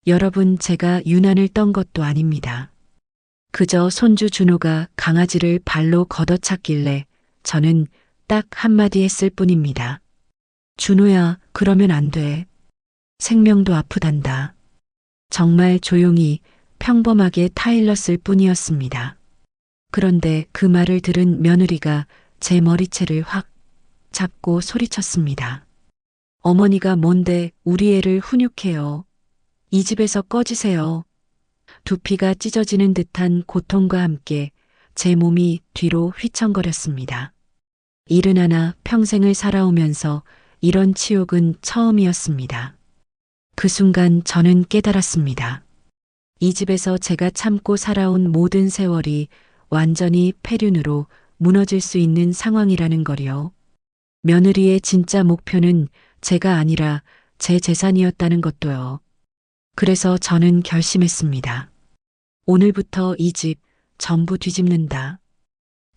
여러분, 제가 유난을 떤 것도 아닙니다. 그저 손주 준호가 강아지를 발로 걷어찼길래 저는 딱 한마디 했을 뿐입니다. 준호야, 그러면 안 돼. 생명도 아프단다. 정말 조용히 평범하게 타일렀을 뿐이었습니다. 그런데 그 말을 들은 며느리가 제 머리채를 확 잡고 소리쳤습니다. 어머니가 뭔데 우리 애를 훈육해요. 이 집에서 꺼지세요. 두피가 찢어지는 듯한 고통과 함께 제 몸이 뒤로 휘청거렸습니다. 71 평생을 살아오면서 이런 치욕은 처음이었습니다. 그 순간 저는 깨달았습니다. 이 집에서 제가 참고 살아온 모든 세월이 완전히 폐륜으로 무너질 수 있는 상황이라는 거요. 며느리의 진짜 목표는 제가 아니라 제 재산이었다는 것도요. 그래서 저는 결심했습니다. 오늘부터 이 집 전부 뒤집는다.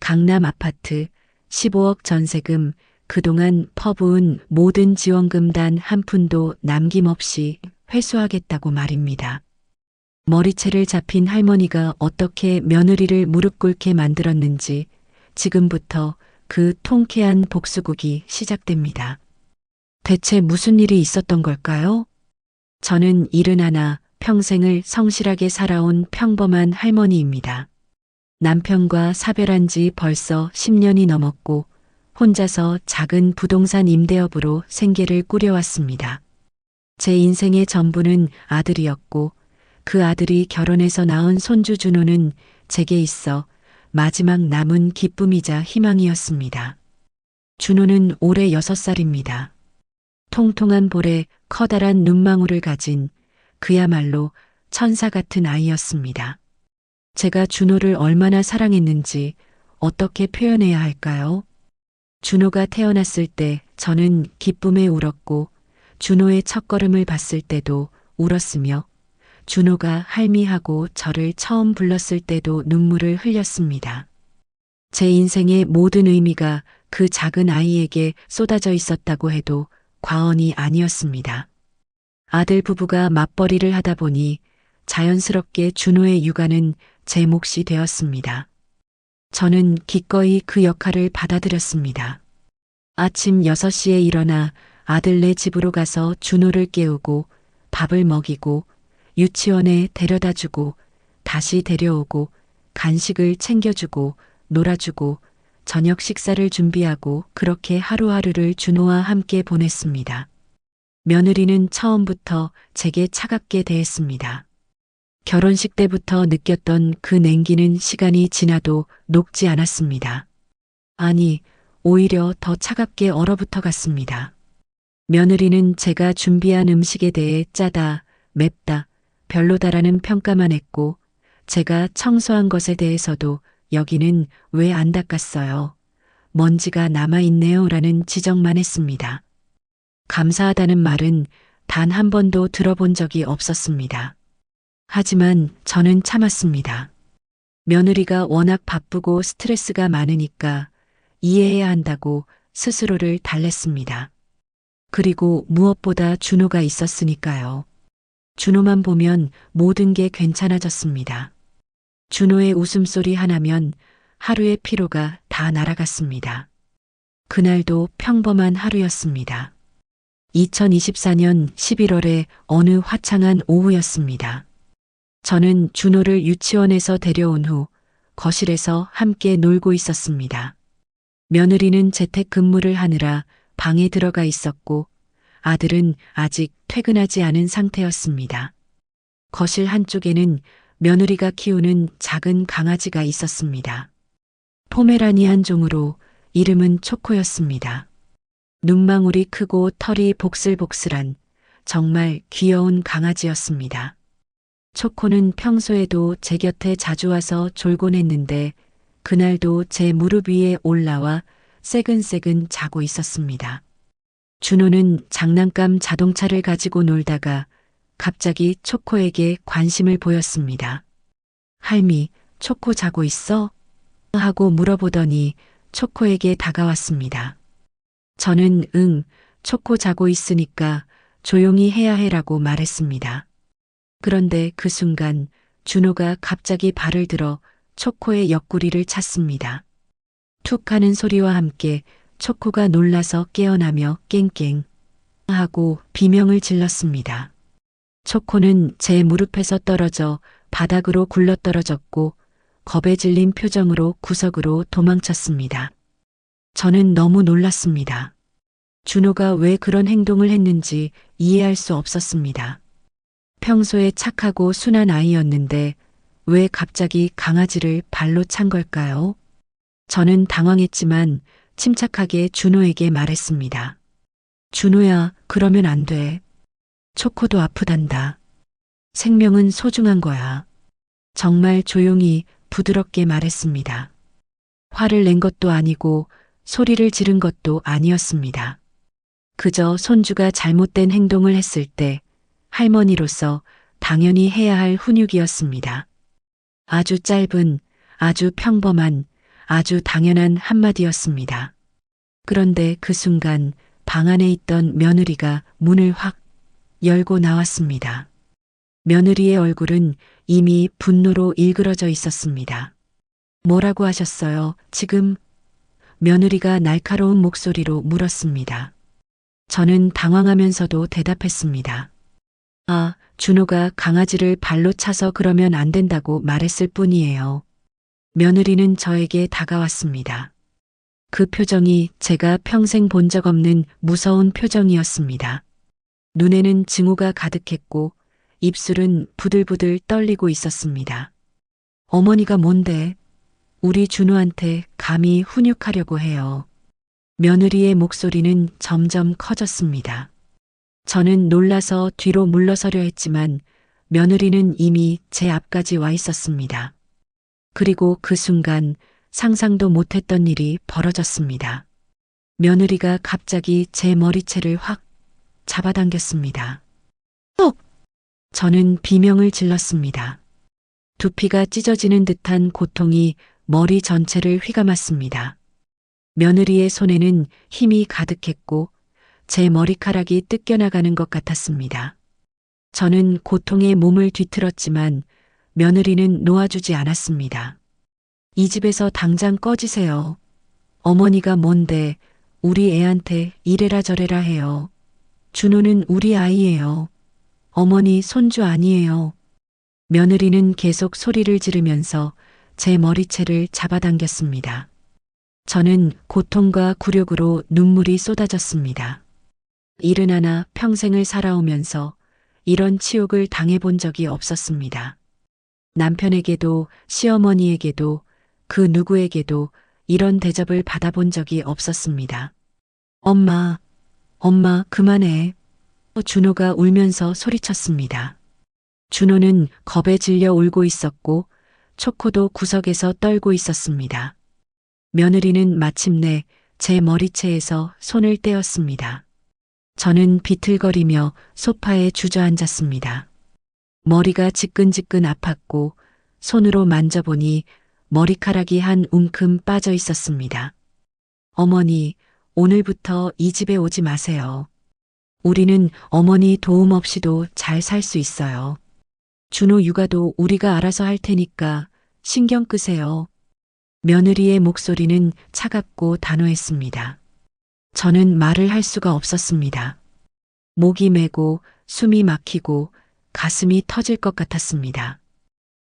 강남 아파트 15억 전세금, 그동안 퍼부은 모든 지원금 단 한 푼도 남김없이 회수하겠다고 말입니다. 머리채를 잡힌 할머니가 어떻게 며느리를 무릎 꿇게 만들었는지 지금부터 그 통쾌한 복수극이 시작됩니다. 대체 무슨 일이 있었던 걸까요? 저는 71 평생을 성실하게 살아온 평범한 할머니입니다. 남편과 사별한 지 벌써 10년이 넘었고 혼자서 작은 부동산 임대업으로 생계를 꾸려왔습니다. 제 인생의 전부는 아들이었고 그 아들이 결혼해서 낳은 손주 준호는 제게 있어 마지막 남은 기쁨이자 희망이었습니다. 준호는 올해 6살입니다. 통통한 볼에 커다란 눈망울을 가진 그야말로 천사 같은 아이였습니다. 제가 준호를 얼마나 사랑했는지 어떻게 표현해야 할까요? 준호가 태어났을 때 저는 기쁨에 울었고 준호의 첫걸음을 봤을 때도 울었으며 준호가 할미하고 저를 처음 불렀을 때도 눈물을 흘렸습니다. 제 인생의 모든 의미가 그 작은 아이에게 쏟아져 있었다고 해도 과언이 아니었습니다. 아들 부부가 맞벌이를 하다 보니 자연스럽게 준호의 육아는 제 몫이 되었습니다. 저는 기꺼이 그 역할을 받아들였습니다. 아침 6시에 일어나 아들네 집으로 가서 준호를 깨우고 밥을 먹이고 유치원에 데려다주고 다시 데려오고 간식을 챙겨주고 놀아주고 저녁 식사를 준비하고 그렇게 하루하루를 준호와 함께 보냈습니다. 며느리는 처음부터 제게 차갑게 대했습니다. 결혼식 때부터 느꼈던 그 냉기는 시간이 지나도 녹지 않았습니다. 아니, 오히려 더 차갑게 얼어붙어 갔습니다. 며느리는 제가 준비한 음식에 대해 짜다, 맵다, 별로다라는 평가만 했고 제가 청소한 것에 대해서도 여기는 왜 안 닦았어요? 먼지가 남아있네요 라는 지적만 했습니다. 감사하다는 말은 단 한 번도 들어본 적이 없었습니다. 하지만 저는 참았습니다. 며느리가 워낙 바쁘고 스트레스가 많으니까 이해해야 한다고 스스로를 달랬습니다. 그리고 무엇보다 준호가 있었으니까요. 준호만 보면 모든 게 괜찮아졌습니다. 준호의 웃음소리 하나면 하루의 피로가 다 날아갔습니다. 그날도 평범한 하루였습니다. 2024년 11월의 어느 화창한 오후였습니다. 저는 준호를 유치원에서 데려온 후 거실에서 함께 놀고 있었습니다. 며느리는 재택근무를 하느라 방에 들어가 있었고 아들은 아직 퇴근하지 않은 상태였습니다. 거실 한쪽에는 며느리가 키우는 작은 강아지가 있었습니다. 포메라니안 종으로 이름은 초코였습니다. 눈망울이 크고 털이 복슬복슬한 정말 귀여운 강아지였습니다. 초코는 평소에도 제 곁에 자주 와서 졸곤 했는데 그날도 제 무릎 위에 올라와 새근새근 자고 있었습니다. 준호는 장난감 자동차를 가지고 놀다가 갑자기 초코에게 관심을 보였습니다. 할미, 초코 자고 있어? 하고 물어보더니 초코에게 다가왔습니다. 저는 초코 자고 있으니까 조용히 해야 해라고 말했습니다. 그런데 그 순간 준호가 갑자기 발을 들어 초코의 옆구리를 찼습니다. 툭 하는 소리와 함께 초코가 놀라서 깨어나며 깽깽 하고 비명을 질렀습니다. 초코는 제 무릎에서 떨어져 바닥으로 굴러떨어졌고 겁에 질린 표정으로 구석으로 도망쳤습니다. 저는 너무 놀랐습니다. 준호가 왜 그런 행동을 했는지 이해할 수 없었습니다. 평소에 착하고 순한 아이였는데 왜 갑자기 강아지를 발로 찬 걸까요? 저는 당황했지만 침착하게 준호에게 말했습니다. 준호야, 그러면 안 돼. 초코도 아프단다. 생명은 소중한 거야. 정말 조용히 부드럽게 말했습니다. 화를 낸 것도 아니고 소리를 지른 것도 아니었습니다. 그저 손주가 잘못된 행동을 했을 때 할머니로서 당연히 해야 할 훈육이었습니다. 아주 짧은, 아주 평범한, 아주 당연한 한마디였습니다. 그런데 그 순간 방 안에 있던 며느리가 문을 확 열고 나왔습니다. 며느리의 얼굴은 이미 분노로 일그러져 있었습니다. 뭐라고 하셨어요, 지금? 며느리가 날카로운 목소리로 물었습니다. 저는 당황하면서도 대답했습니다. 아, 준호가 강아지를 발로 차서 그러면 안 된다고 말했을 뿐이에요. 며느리는 저에게 다가왔습니다. 그 표정이 제가 평생 본 적 없는 무서운 표정이었습니다. 눈에는 증오가 가득했고 입술은 부들부들 떨리고 있었습니다. 어머니가 뭔데? 우리 준호한테 감히 훈육하려고 해요. 며느리의 목소리는 점점 커졌습니다. 저는 놀라서 뒤로 물러서려 했지만 며느리는 이미 제 앞까지 와 있었습니다. 그리고 그 순간 상상도 못했던 일이 벌어졌습니다. 며느리가 갑자기 제 머리채를 확 잡아당겼습니다. 톡! 저는 비명을 질렀습니다. 두피가 찢어지는 듯한 고통이 머리 전체를 휘감았습니다. 며느리의 손에는 힘이 가득했고 제 머리카락이 뜯겨나가는 것 같았습니다. 저는 고통에 몸을 뒤틀었지만 며느리는 놓아주지 않았습니다. 이 집에서 당장 꺼지세요. 어머니가 뭔데 우리 애한테 이래라 저래라 해요. 준호는 우리 아이예요. 어머니 손주 아니에요. 며느리는 계속 소리를 지르면서 제 머리채를 잡아당겼습니다. 저는 고통과 굴욕으로 눈물이 쏟아졌습니다. 71 평생을 살아오면서 이런 치욕을 당해본 적이 없었습니다. 남편에게도 시어머니에게도 그 누구에게도 이런 대접을 받아본 적이 없었습니다. 엄마, 엄마, 그만해. 준호가 울면서 소리쳤습니다. 준호는 겁에 질려 울고 있었고 초코도 구석에서 떨고 있었습니다. 며느리는 마침내 제 머리채에서 손을 떼었습니다. 저는 비틀거리며 소파에 주저앉았습니다. 머리가 지끈지끈 아팠고 손으로 만져보니 머리카락이 한 움큼 빠져 있었습니다. 어머니, 오늘부터 이 집에 오지 마세요. 우리는 어머니 도움 없이도 잘 살 수 있어요. 준호 육아도 우리가 알아서 할 테니까 신경 끄세요. 며느리의 목소리는 차갑고 단호했습니다. 저는 말을 할 수가 없었습니다. 목이 메고 숨이 막히고 가슴이 터질 것 같았습니다.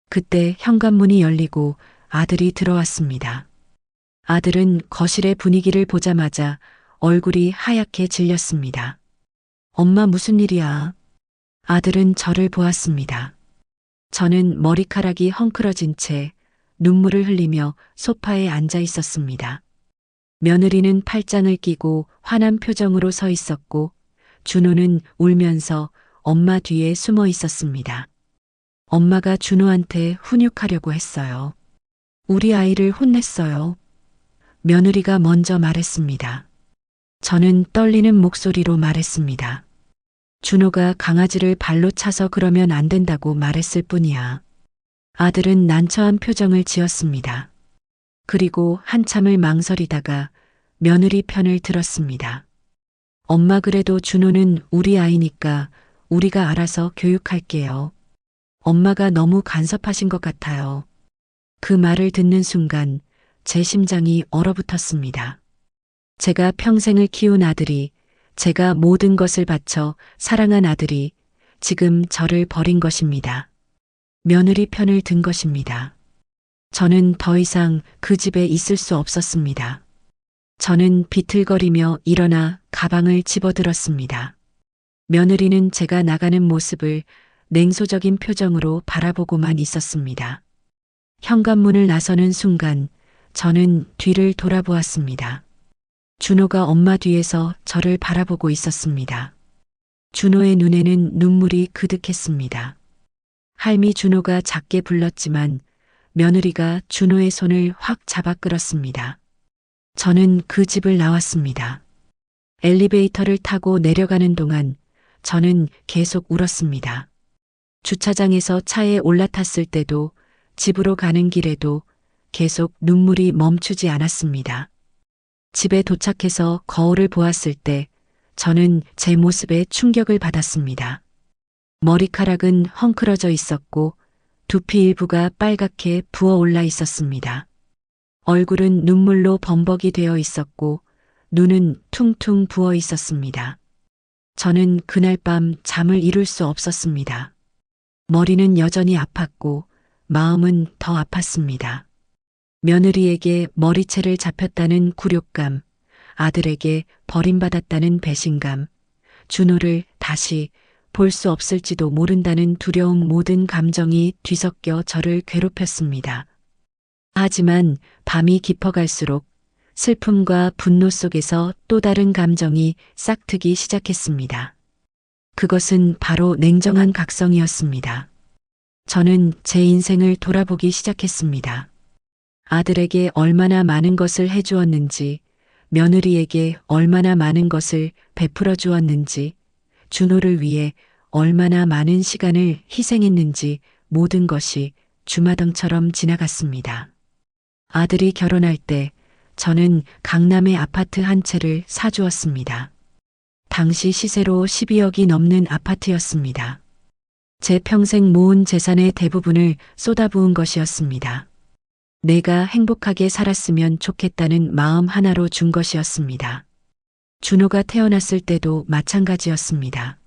그때 현관문이 열리고 아들이 들어왔습니다. 아들은 거실의 분위기를 보자마자 얼굴이 하얗게 질렸습니다. 엄마 무슨 일이야? 아들은 저를 보았습니다. 저는 머리카락이 헝클어진 채 눈물을 흘리며 소파에 앉아 있었습니다. 며느리는 팔짱을 끼고 화난 표정으로 서 있었고 준호는 울면서 엄마 뒤에 숨어 있었습니다. 엄마가 준호한테 훈육하려고 했어요. 우리 아이를 혼냈어요. 며느리가 먼저 말했습니다. 저는 떨리는 목소리로 말했습니다. 준호가 강아지를 발로 차서 그러면 안 된다고 말했을 뿐이야. 아들은 난처한 표정을 지었습니다. 그리고 한참을 망설이다가 며느리 편을 들었습니다. 엄마 그래도 준호는 우리 아이니까 우리가 알아서 교육할게요. 엄마가 너무 간섭하신 것 같아요. 그 말을 듣는 순간 제 심장이 얼어붙었습니다. 제가 평생을 키운 아들이, 제가 모든 것을 바쳐 사랑한 아들이 지금 저를 버린 것입니다. 며느리 편을 든 것입니다. 저는 더 이상 그 집에 있을 수 없었습니다. 저는 비틀거리며 일어나 가방을 집어들었습니다. 며느리는 제가 나가는 모습을 냉소적인 표정으로 바라보고만 있었습니다. 현관문을 나서는 순간 저는 뒤를 돌아보았습니다. 준호가 엄마 뒤에서 저를 바라보고 있었습니다. 준호의 눈에는 눈물이 그득했습니다. 할미 준호가 작게 불렀지만 며느리가 준호의 손을 확 잡아 끌었습니다. 저는 그 집을 나왔습니다. 엘리베이터를 타고 내려가는 동안 저는 계속 울었습니다. 주차장에서 차에 올라탔을 때도 집으로 가는 길에도 계속 눈물이 멈추지 않았습니다. 집에 도착해서 거울을 보았을 때 저는 제 모습에 충격을 받았습니다. 머리카락은 헝클어져 있었고 두피 일부가 빨갛게 부어올라 있었습니다. 얼굴은 눈물로 범벅이 되어 있었고 눈은 퉁퉁 부어 있었습니다. 저는 그날 밤 잠을 이룰 수 없었습니다. 머리는 여전히 아팠고 마음은 더 아팠습니다. 며느리에게 머리채를 잡혔다는 굴욕감, 아들에게 버림받았다는 배신감, 준호를 다시 볼 수 없을지도 모른다는 두려움, 모든 감정이 뒤섞여 저를 괴롭혔습니다. 하지만 밤이 깊어갈수록 슬픔과 분노 속에서 또 다른 감정이 싹트기 시작했습니다. 그것은 바로 냉정한 각성이었습니다. 저는 제 인생을 돌아보기 시작했습니다. 아들에게 얼마나 많은 것을 해주었는지, 며느리에게 얼마나 많은 것을 베풀어 주었는지, 준호를 위해 얼마나 많은 시간을 희생했는지 모든 것이 주마등처럼 지나갔습니다. 아들이 결혼할 때 저는 강남의 아파트 한 채를 사주었습니다. 당시 시세로 12억이 넘는 아파트였습니다. 제 평생 모은 재산의 대부분을 쏟아부은 것이었습니다. 내가 행복하게 살았으면 좋겠다는 마음 하나로 준 것이었습니다. 준호가 태어났을 때도 마찬가지였습니다.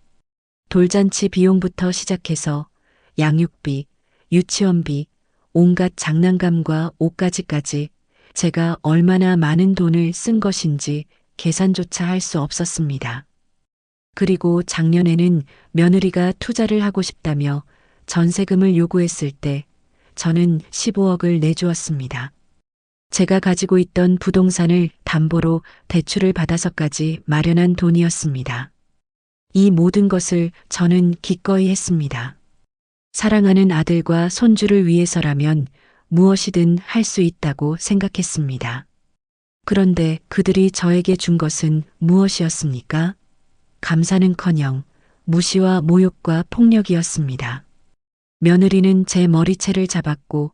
돌잔치 비용부터 시작해서 양육비, 유치원비, 온갖 장난감과 옷가지까지 제가 얼마나 많은 돈을 쓴 것인지 계산조차 할 수 없었습니다. 그리고 작년에는 며느리가 투자를 하고 싶다며 전세금을 요구했을 때 저는 15억을 내주었습니다. 제가 가지고 있던 부동산을 담보로 대출을 받아서까지 마련한 돈이었습니다. 이 모든 것을 저는 기꺼이 했습니다. 사랑하는 아들과 손주를 위해서라면 무엇이든 할 수 있다고 생각했습니다. 그런데 그들이 저에게 준 것은 무엇이었습니까? 감사는커녕 무시와 모욕과 폭력이었습니다. 며느리는 제 머리채를 잡았고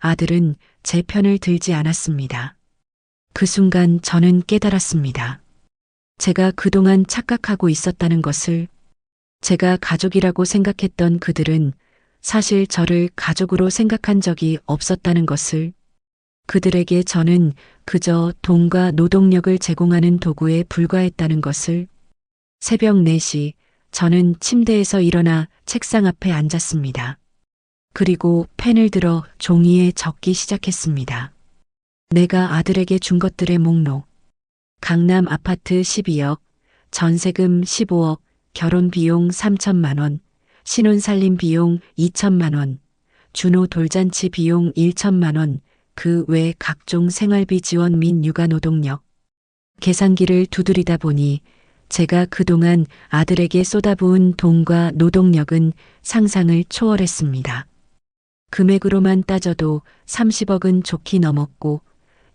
아들은 제 편을 들지 않았습니다. 그 순간 저는 깨달았습니다. 제가 그동안 착각하고 있었다는 것을, 제가 가족이라고 생각했던 그들은 사실 저를 가족으로 생각한 적이 없었다는 것을, 그들에게 저는 그저 돈과 노동력을 제공하는 도구에 불과했다는 것을. 새벽 4시 저는 침대에서 일어나 책상 앞에 앉았습니다. 그리고 펜을 들어 종이에 적기 시작했습니다. 내가 아들에게 준 것들의 목록. 강남 아파트 12억, 전세금 15억, 결혼비용 3천만 원, 신혼살림 비용 2천만 원, 준호 돌잔치 비용 1천만 원, 그 외 각종 생활비 지원 및 육아노동력. 계산기를 두드리다 보니 제가 그동안 아들에게 쏟아부은 돈과 노동력은 상상을 초월했습니다. 금액으로만 따져도 30억은 좋게 넘었고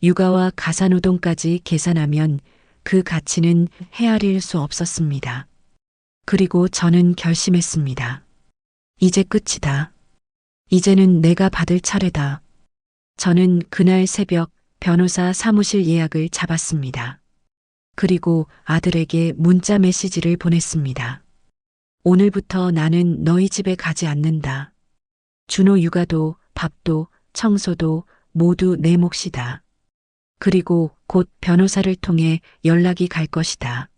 육아와 가사노동까지 계산하면 그 가치는 헤아릴 수 없었습니다. 그리고 저는 결심했습니다. 이제 끝이다. 이제는 내가 받을 차례다. 저는 그날 새벽 변호사 사무실 예약을 잡았습니다. 그리고 아들에게 문자 메시지를 보냈습니다. 오늘부터 나는 너희 집에 가지 않는다. 준호 육아도 밥도 청소도 모두 내 몫이다. 그리고 곧 변호사를 통해 연락이 갈 것이다.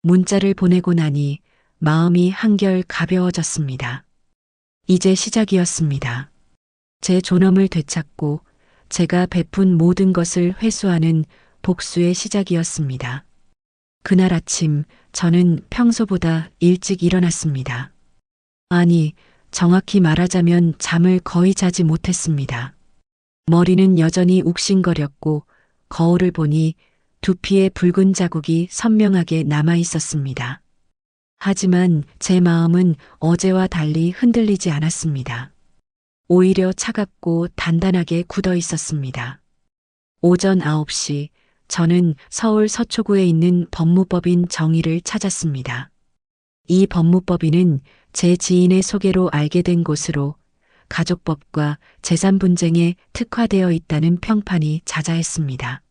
문자를 보내고 나니 마음이 한결 가벼워졌습니다. 이제 시작이었습니다. 제 존엄을 되찾고 제가 베푼 모든 것을 회수하는 복수의 시작이었습니다. 그날 아침 저는 평소보다 일찍 일어났습니다. 아니, 정확히 말하자면 잠을 거의 자지 못했습니다. 머리는 여전히 욱신거렸고 거울을 보니 두피에 붉은 자국이 선명하게 남아 있었습니다. 하지만 제 마음은 어제와 달리 흔들리지 않았습니다. 오히려 차갑고 단단하게 굳어 있었습니다. 오전 9시 저는 서울 서초구에 있는 법무법인 정의를 찾았습니다. 이 법무법인은 제 지인의 소개로 알게 된 곳으로 가족법과 재산 분쟁에 특화되어 있다는 평판이 자자했습니다.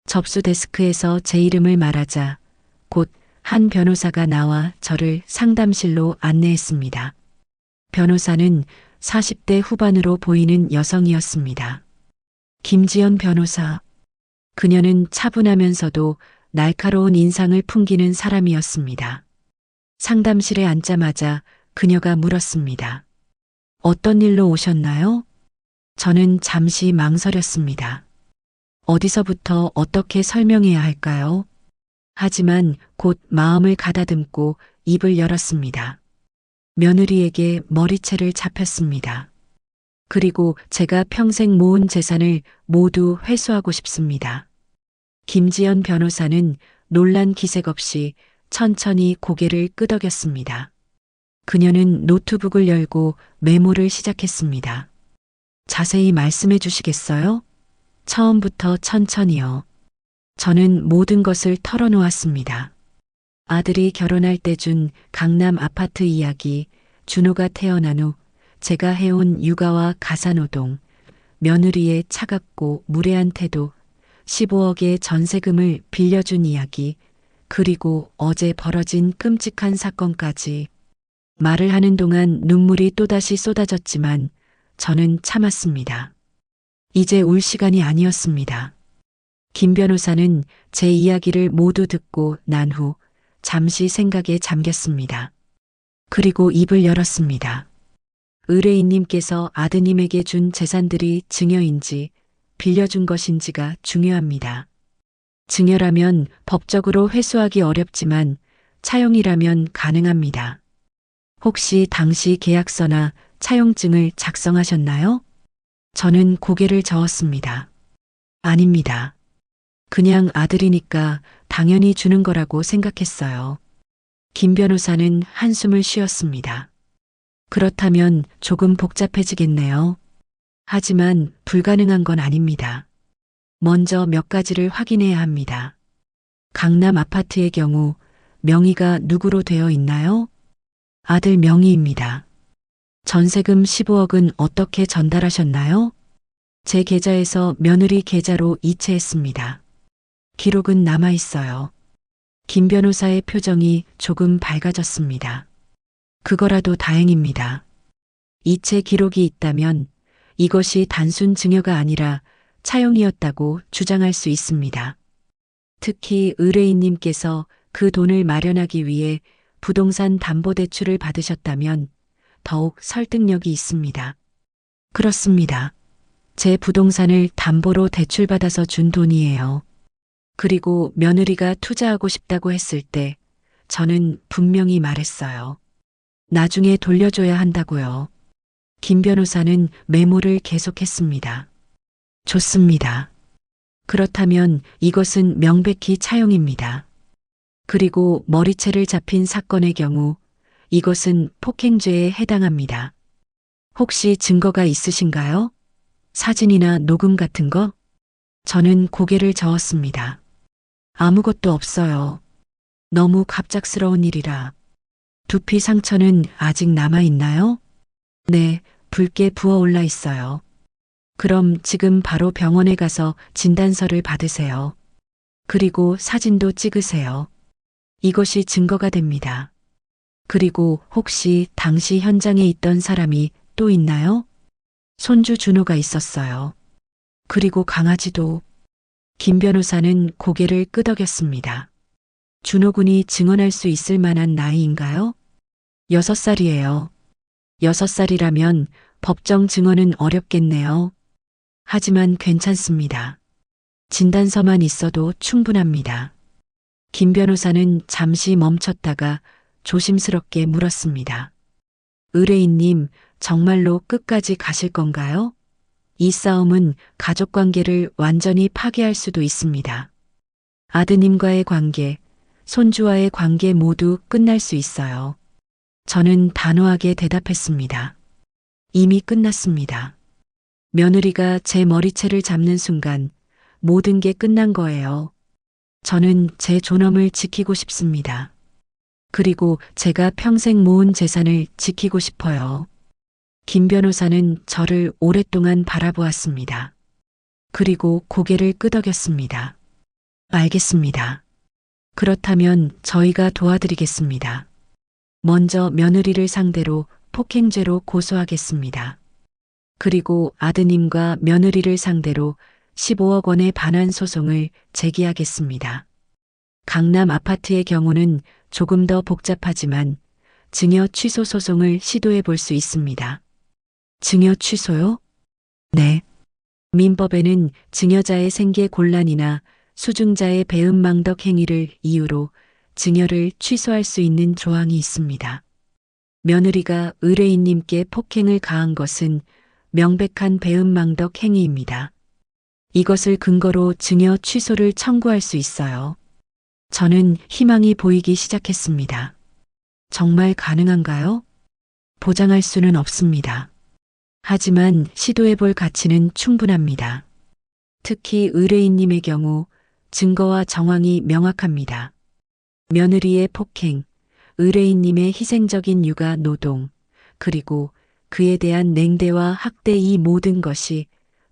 접수 데스크에서 제 이름을 말하자 곧 한 변호사가 나와 저를 상담실로 안내했습니다. 변호사는 40대 후반으로 보이는 여성이었습니다. 김지연 변호사. 그녀는 차분하면서도 날카로운 인상을 풍기는 사람이었습니다. 상담실에 앉자마자 그녀가 물었습니다. 어떤 일로 오셨나요? 저는 잠시 망설였습니다. 어디서부터 어떻게 설명해야 할까요? 하지만 곧 마음을 가다듬고 입을 열었습니다. 며느리에게 머리채를 잡혔습니다. 그리고 제가 평생 모은 재산을 모두 회수하고 싶습니다. 김지연 변호사는 놀란 기색 없이 천천히 고개를 끄덕였습니다. 그녀는 노트북을 열고 메모를 시작했습니다. 자세히 말씀해 주시겠어요? 처음부터 천천히요. 저는 모든 것을 털어놓았습니다. 아들이 결혼할 때 준 강남 아파트 이야기, 준호가 태어난 후 제가 해온 육아와 가사노동, 며느리의 차갑고 무례한 태도, 15억의 전세금을 빌려준 이야기, 그리고 어제 벌어진 끔찍한 사건까지. 말을 하는 동안 눈물이 또다시 쏟아졌지만 저는 참았습니다. 이제 울 시간이 아니었습니다. 김 변호사는 제 이야기를 모두 듣고 난 후 잠시 생각에 잠겼습니다. 그리고 입을 열었습니다. 의뢰인님께서 아드님에게 준 재산들이 증여인지 빌려준 것인지가 중요합니다. 증여라면 법적으로 회수하기 어렵지만 차용이라면 가능합니다. 혹시 당시 계약서나 차용증을 작성하셨나요? 저는 고개를 저었습니다. 아닙니다. 그냥 아들이니까 당연히 주는 거라고 생각했어요. 김 변호사는 한숨을 쉬었습니다. 그렇다면 조금 복잡해지겠네요. 하지만 불가능한 건 아닙니다. 먼저 몇 가지를 확인해야 합니다. 강남 아파트의 경우 명의가 누구로 되어 있나요? 아들 명의입니다. 전세금 15억은 어떻게 전달하셨나요? 제 계좌에서 며느리 계좌로 이체했습니다. 기록은 남아 있어요. 김 변호사의 표정이 조금 밝아졌습니다. 그거라도 다행입니다. 이체 기록이 있다면 이것이 단순 증여가 아니라 차용이었다고 주장할 수 있습니다. 특히 의뢰인님께서 그 돈을 마련하기 위해 부동산 담보대출을 받으셨다면 더욱 설득력이 있습니다. 그렇습니다. 제 부동산을 담보로 대출받아서 준 돈이에요. 그리고 며느리가 투자하고 싶다고 했을 때 저는 분명히 말했어요. 나중에 돌려줘야 한다고요. 김 변호사는 메모를 계속했습니다. 좋습니다. 그렇다면 이것은 명백히 차용입니다. 그리고 머리채를 잡힌 사건의 경우 이것은 폭행죄에 해당합니다. 혹시 증거가 있으신가요? 사진이나 녹음 같은 거? 저는 고개를 저었습니다. 아무것도 없어요. 너무 갑작스러운 일이라. 두피 상처는 아직 남아 있나요? 네, 붉게 부어올라 있어요. 그럼 지금 바로 병원에 가서 진단서를 받으세요. 그리고 사진도 찍으세요. 이것이 증거가 됩니다. 그리고 혹시 당시 현장에 있던 사람이 또 있나요? 손주 준호가 있었어요. 그리고 강아지도. 김 변호사는 고개를 끄덕였습니다. 준호 군이 증언할 수 있을 만한 나이인가요? 6살이에요. 6살이라면 법정 증언은 어렵겠네요. 하지만 괜찮습니다. 진단서만 있어도 충분합니다. 김 변호사는 잠시 멈췄다가 조심스럽게 물었습니다. 의뢰인님, 정말로 끝까지 가실 건가요? 이 싸움은 가족 관계를 완전히 파괴할 수도 있습니다. 아드님과의 관계, 손주와의 관계 모두 끝날 수 있어요. 저는 단호하게 대답했습니다. 이미 끝났습니다. 며느리가 제 머리채를 잡는 순간 모든 게 끝난 거예요. 저는 제 존엄을 지키고 싶습니다. 그리고 제가 평생 모은 재산을 지키고 싶어요. 김 변호사는 저를 오랫동안 바라보았습니다. 그리고 고개를 끄덕였습니다. 알겠습니다. 그렇다면 저희가 도와드리겠습니다. 먼저 며느리를 상대로 폭행죄로 고소하겠습니다. 그리고 아드님과 며느리를 상대로 15억 원의 반환 소송을 제기하겠습니다. 강남 아파트의 경우는 조금 더 복잡하지만 증여 취소 소송을 시도해 볼 수 있습니다. 증여 취소요? 네. 민법에는 증여자의 생계 곤란이나 수증자의 배은망덕 행위를 이유로 증여를 취소할 수 있는 조항이 있습니다. 며느리가 의뢰인님께 폭행을 가한 것은 명백한 배은망덕 행위입니다. 이것을 근거로 증여 취소를 청구할 수 있어요. 저는 희망이 보이기 시작했습니다. 정말 가능한가요? 보장할 수는 없습니다. 하지만 시도해 볼 가치는 충분합니다. 특히 의뢰인님의 경우 증거와 정황이 명확합니다. 며느리의 폭행, 의뢰인님의 희생적인 육아 노동, 그리고 그에 대한 냉대와 학대 이 모든 것이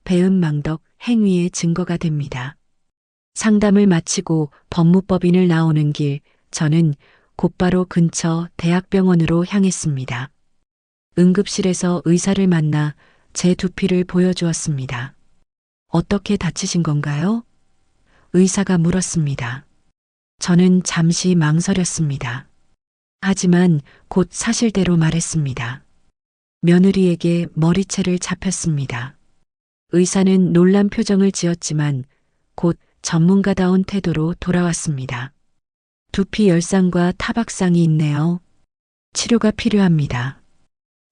배은망덕 행위의 증거가 됩니다. 상담을 마치고 법무법인을 나오는 길, 저는 곧바로 근처 대학병원으로 향했습니다. 응급실에서 의사를 만나 제 두피를 보여주었습니다. 어떻게 다치신 건가요? 의사가 물었습니다. 저는 잠시 망설였습니다. 하지만 곧 사실대로 말했습니다. 며느리에게 머리채를 잡혔습니다. 의사는 놀란 표정을 지었지만 곧 전문가다운 태도로 돌아왔습니다. 두피 열상과 타박상이 있네요. 치료가 필요합니다.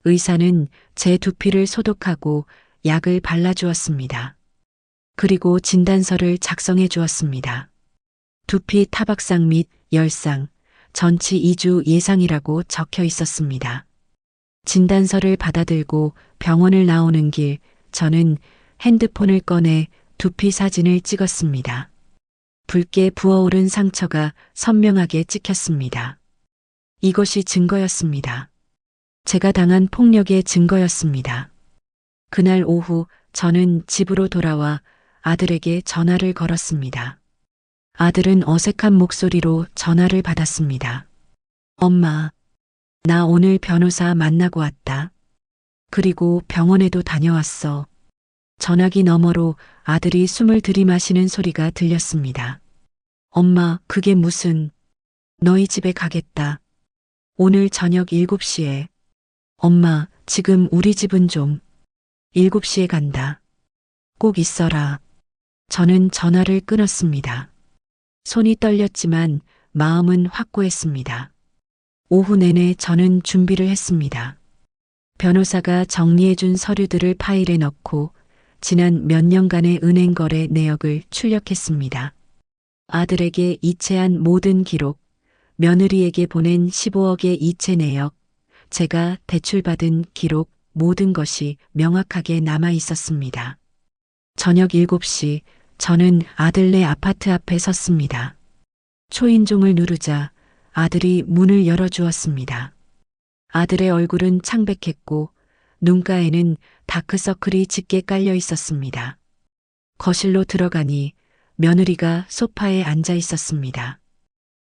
의사는 제 두피를 소독하고 약을 발라주었습니다. 그리고 진단서를 작성해 주었습니다. 두피 타박상 및 열상, 전치 2주 예상이라고 적혀 있었습니다. 진단서를 받아들고 병원을 나오는 길, 저는 핸드폰을 꺼내 두피 사진을 찍었습니다. 붉게 부어오른 상처가 선명하게 찍혔습니다. 이것이 증거였습니다. 제가 당한 폭력의 증거였습니다. 그날 오후 저는 집으로 돌아와 아들에게 전화를 걸었습니다. 아들은 어색한 목소리로 전화를 받았습니다. 엄마, 나 오늘 변호사 만나고 왔다. 그리고 병원에도 다녀왔어. 전화기 너머로 아들이 숨을 들이마시는 소리가 들렸습니다. 엄마, 그게 무슨... 너희 집에 가겠다. 오늘 저녁 7시에. 엄마, 지금 우리 집은 좀... 7시에 간다. 꼭 있어라. 저는 전화를 끊었습니다. 손이 떨렸지만 마음은 확고했습니다. 오후 내내 저는 준비를 했습니다. 변호사가 정리해준 서류들을 파일에 넣고 지난 몇 년간의 은행 거래 내역을 출력했습니다. 아들에게 이체한 모든 기록, 며느리에게 보낸 15억의 이체 내역, 제가 대출받은 기록, 모든 것이 명확하게 남아 있었습니다. 저녁 7시 저는 아들네 아파트 앞에 섰습니다. 초인종을 누르자 아들이 문을 열어주었습니다. 아들의 얼굴은 창백했고 눈가에는 다크서클이 짙게 깔려 있었습니다. 거실로 들어가니 며느리가 소파에 앉아 있었습니다.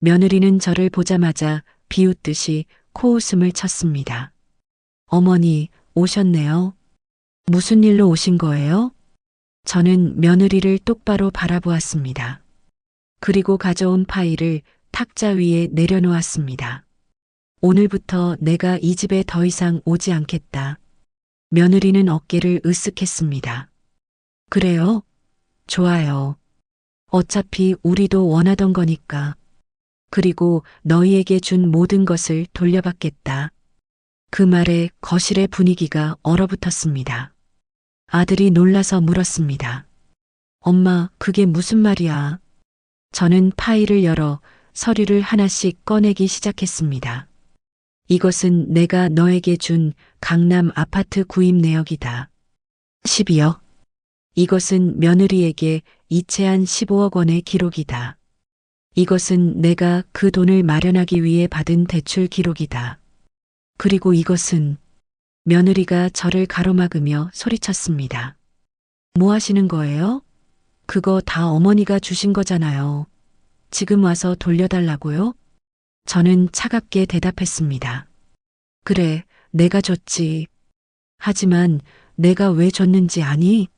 며느리는 저를 보자마자 비웃듯이 코웃음을 쳤습니다. 어머니, 오셨네요. 무슨 일로 오신 거예요? 저는 며느리를 똑바로 바라보았습니다. 그리고 가져온 파일을 탁자 위에 내려놓았습니다. 오늘부터 내가 이 집에 더 이상 오지 않겠다. 며느리는 어깨를 으쓱했습니다. 그래요? 좋아요. 어차피 우리도 원하던 거니까. 그리고 너희에게 준 모든 것을 돌려받겠다. 그 말에 거실의 분위기가 얼어붙었습니다. 아들이 놀라서 물었습니다. 엄마, 그게 무슨 말이야? 저는 파일을 열어 서류를 하나씩 꺼내기 시작했습니다. 이것은 내가 너에게 준 강남 아파트 구입 내역이다. 12억. 이것은 며느리에게 이체한 15억 원의 기록이다. 이것은 내가 그 돈을 마련하기 위해 받은 대출 기록이다. 그리고 이것은 며느리가 저를 가로막으며 소리쳤습니다. 뭐 하시는 거예요? 그거 다 어머니가 주신 거잖아요. 지금 와서 돌려달라고요? 저는 차갑게 대답했습니다. 그래, 내가 줬지. 하지만 내가 왜 줬는지 아니?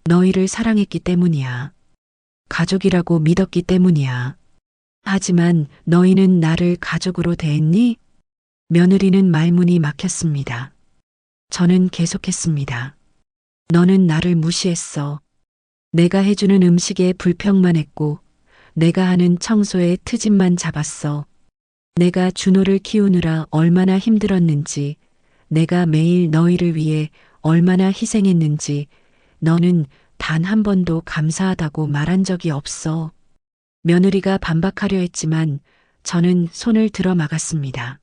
너희를 사랑했기 때문이야. 가족이라고 믿었기 때문이야. 하지만 너희는 나를 가족으로 대했니? 며느리는 말문이 막혔습니다. 저는 계속했습니다. 너는 나를 무시했어. 내가 해주는 음식에 불평만 했고, 내가 하는 청소에 트집만 잡았어. 내가 준호를 키우느라 얼마나 힘들었는지, 내가 매일 너희를 위해 얼마나 희생했는지, 너는 단 한 번도 감사하다고 말한 적이 없어. 며느리가 반박하려 했지만 저는 손을 들어 막았습니다.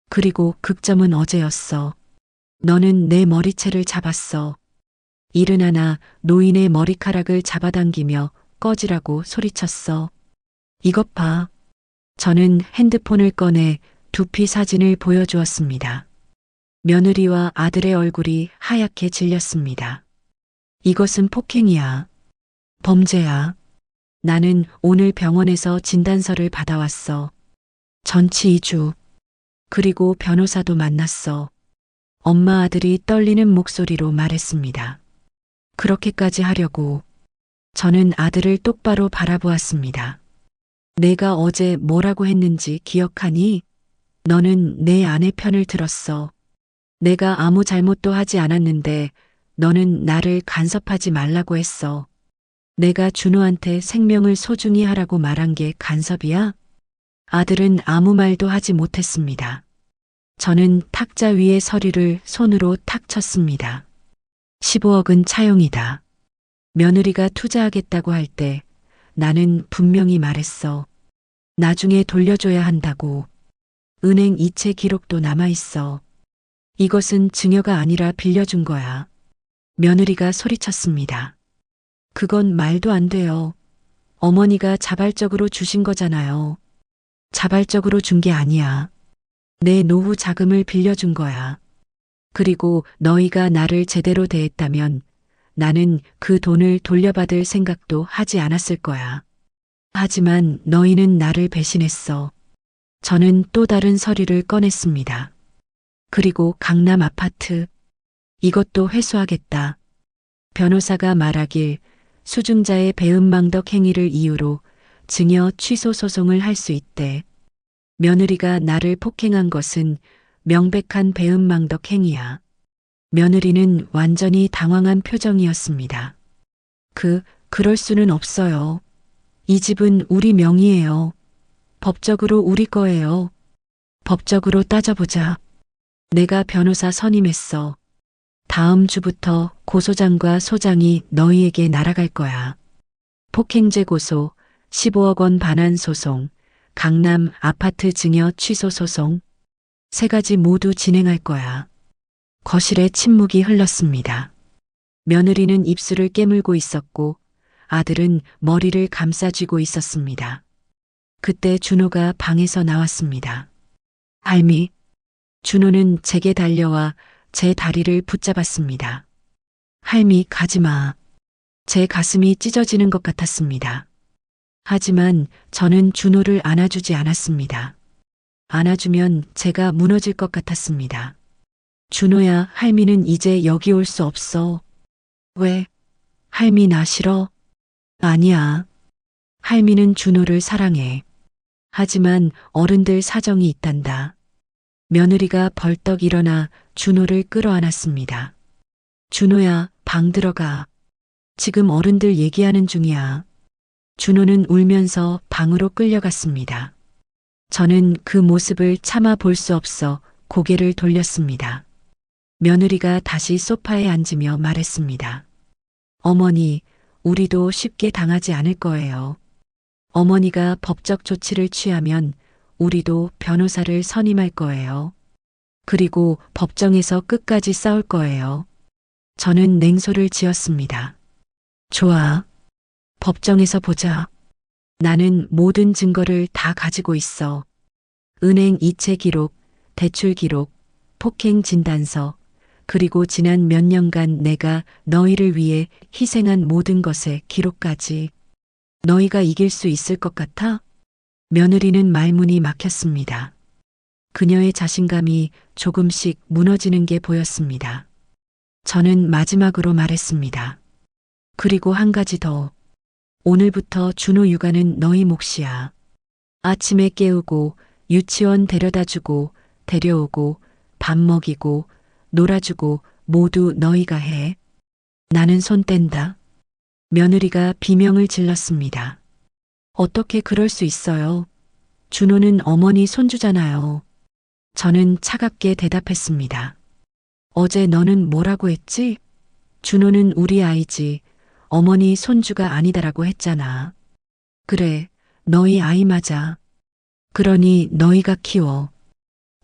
그리고 극점은 어제였어. 너는 내 머리채를 잡았어. 일은 하나 노인의 머리카락을 잡아당기며 꺼지라고 소리쳤어. 이것 봐. 저는 핸드폰을 꺼내 두피 사진을 보여주었습니다. 며느리와 아들의 얼굴이 하얗게 질렸습니다. 이것은 폭행이야. 범죄야. 나는 오늘 병원에서 진단서를 받아왔어. 전치 2주. 그리고 변호사도 만났어. 엄마 아들이 떨리는 목소리로 말했습니다. 그렇게까지 하려고. 저는 아들을 똑바로 바라보았습니다. 내가 어제 뭐라고 했는지 기억하니? 너는 내 아내 편을 들었어. 내가 아무 잘못도 하지 않았는데 너는 나를 간섭하지 말라고 했어. 내가 준호한테 생명을 소중히 하라고 말한 게 간섭이야? 아들은 아무 말도 하지 못했습니다. 저는 탁자 위의 서류를 손으로 탁 쳤습니다. 15억은 차용이다. 며느리가 투자하겠다고 할 때 나는 분명히 말했어. 나중에 돌려줘야 한다고. 은행 이체 기록도 남아있어. 이것은 증여가 아니라 빌려준 거야. 며느리가 소리쳤습니다. 그건 말도 안 돼요. 어머니가 자발적으로 주신 거잖아요. 자발적으로 준 게 아니야. 내 노후 자금을 빌려준 거야. 그리고 너희가 나를 제대로 대했다면 나는 그 돈을 돌려받을 생각도 하지 않았을 거야. 하지만 너희는 나를 배신했어. 저는 또 다른 서류를 꺼냈습니다. 그리고 강남 아파트. 이것도 회수하겠다. 변호사가 말하길 수증자의 배은망덕 행위를 이유로 증여 취소 소송을 할 수 있대. 며느리가 나를 폭행한 것은 명백한 배은망덕 행위야. 며느리는 완전히 당황한 표정이었습니다. 그럴 수는 없어요. 이 집은 우리 명의예요. 법적으로 우리 거예요. 법적으로 따져보자. 내가 변호사 선임했어. 다음 주부터 고소장과 소장이 너희에게 날아갈 거야. 폭행죄 고소, 15억 원 반환 소송, 강남 아파트 증여 취소 소송, 3가지 모두 진행할 거야. 거실에 침묵이 흘렀습니다. 며느리는 입술을 깨물고 있었고 아들은 머리를 감싸쥐고 있었습니다. 그때 준호가 방에서 나왔습니다. 할미. 준호는 제게 달려와 제 다리를 붙잡았습니다. 할미, 가지마. 제 가슴이 찢어지는 것 같았습니다. 하지만 저는 준호를 안아주지 않았습니다. 안아주면 제가 무너질 것 같았습니다. 준호야, 할미는 이제 여기 올 수 없어. 왜? 할미 나 싫어? 아니야. 할미는 준호를 사랑해. 하지만 어른들 사정이 있단다. 며느리가 벌떡 일어나 준호를 끌어안았습니다. 준호야, 방 들어가. 지금 어른들 얘기하는 중이야. 준호는 울면서 방으로 끌려갔습니다. 저는 그 모습을 참아 볼 수 없어 고개를 돌렸습니다. 며느리가 다시 소파에 앉으며 말했습니다. 어머니, 우리도 쉽게 당하지 않을 거예요. 어머니가 법적 조치를 취하면 우리도 변호사를 선임할 거예요. 그리고 법정에서 끝까지 싸울 거예요. 저는 냉소를 지었습니다. 좋아. 법정에서 보자. 나는 모든 증거를 다 가지고 있어. 은행 이체 기록, 대출 기록, 폭행 진단서, 그리고 지난 몇 년간 내가 너희를 위해 희생한 모든 것의 기록까지. 너희가 이길 수 있을 것 같아? 며느리는 말문이 막혔습니다. 그녀의 자신감이 조금씩 무너지는 게 보였습니다. 저는 마지막으로 말했습니다. 그리고 한 가지 더. 오늘부터 준호 육아는 너희 몫이야. 아침에 깨우고 유치원 데려다 주고 데려오고 밥 먹이고 놀아주고 모두 너희가 해. 나는 손 뗀다. 며느리가 비명을 질렀습니다. 어떻게 그럴 수 있어요? 준호는 어머니 손주잖아요. 저는 차갑게 대답했습니다. 어제 너는 뭐라고 했지? 준호는 우리 아이지. 어머니 손주가 아니다라고 했잖아. 그래, 너희 아이 맞아. 그러니 너희가 키워.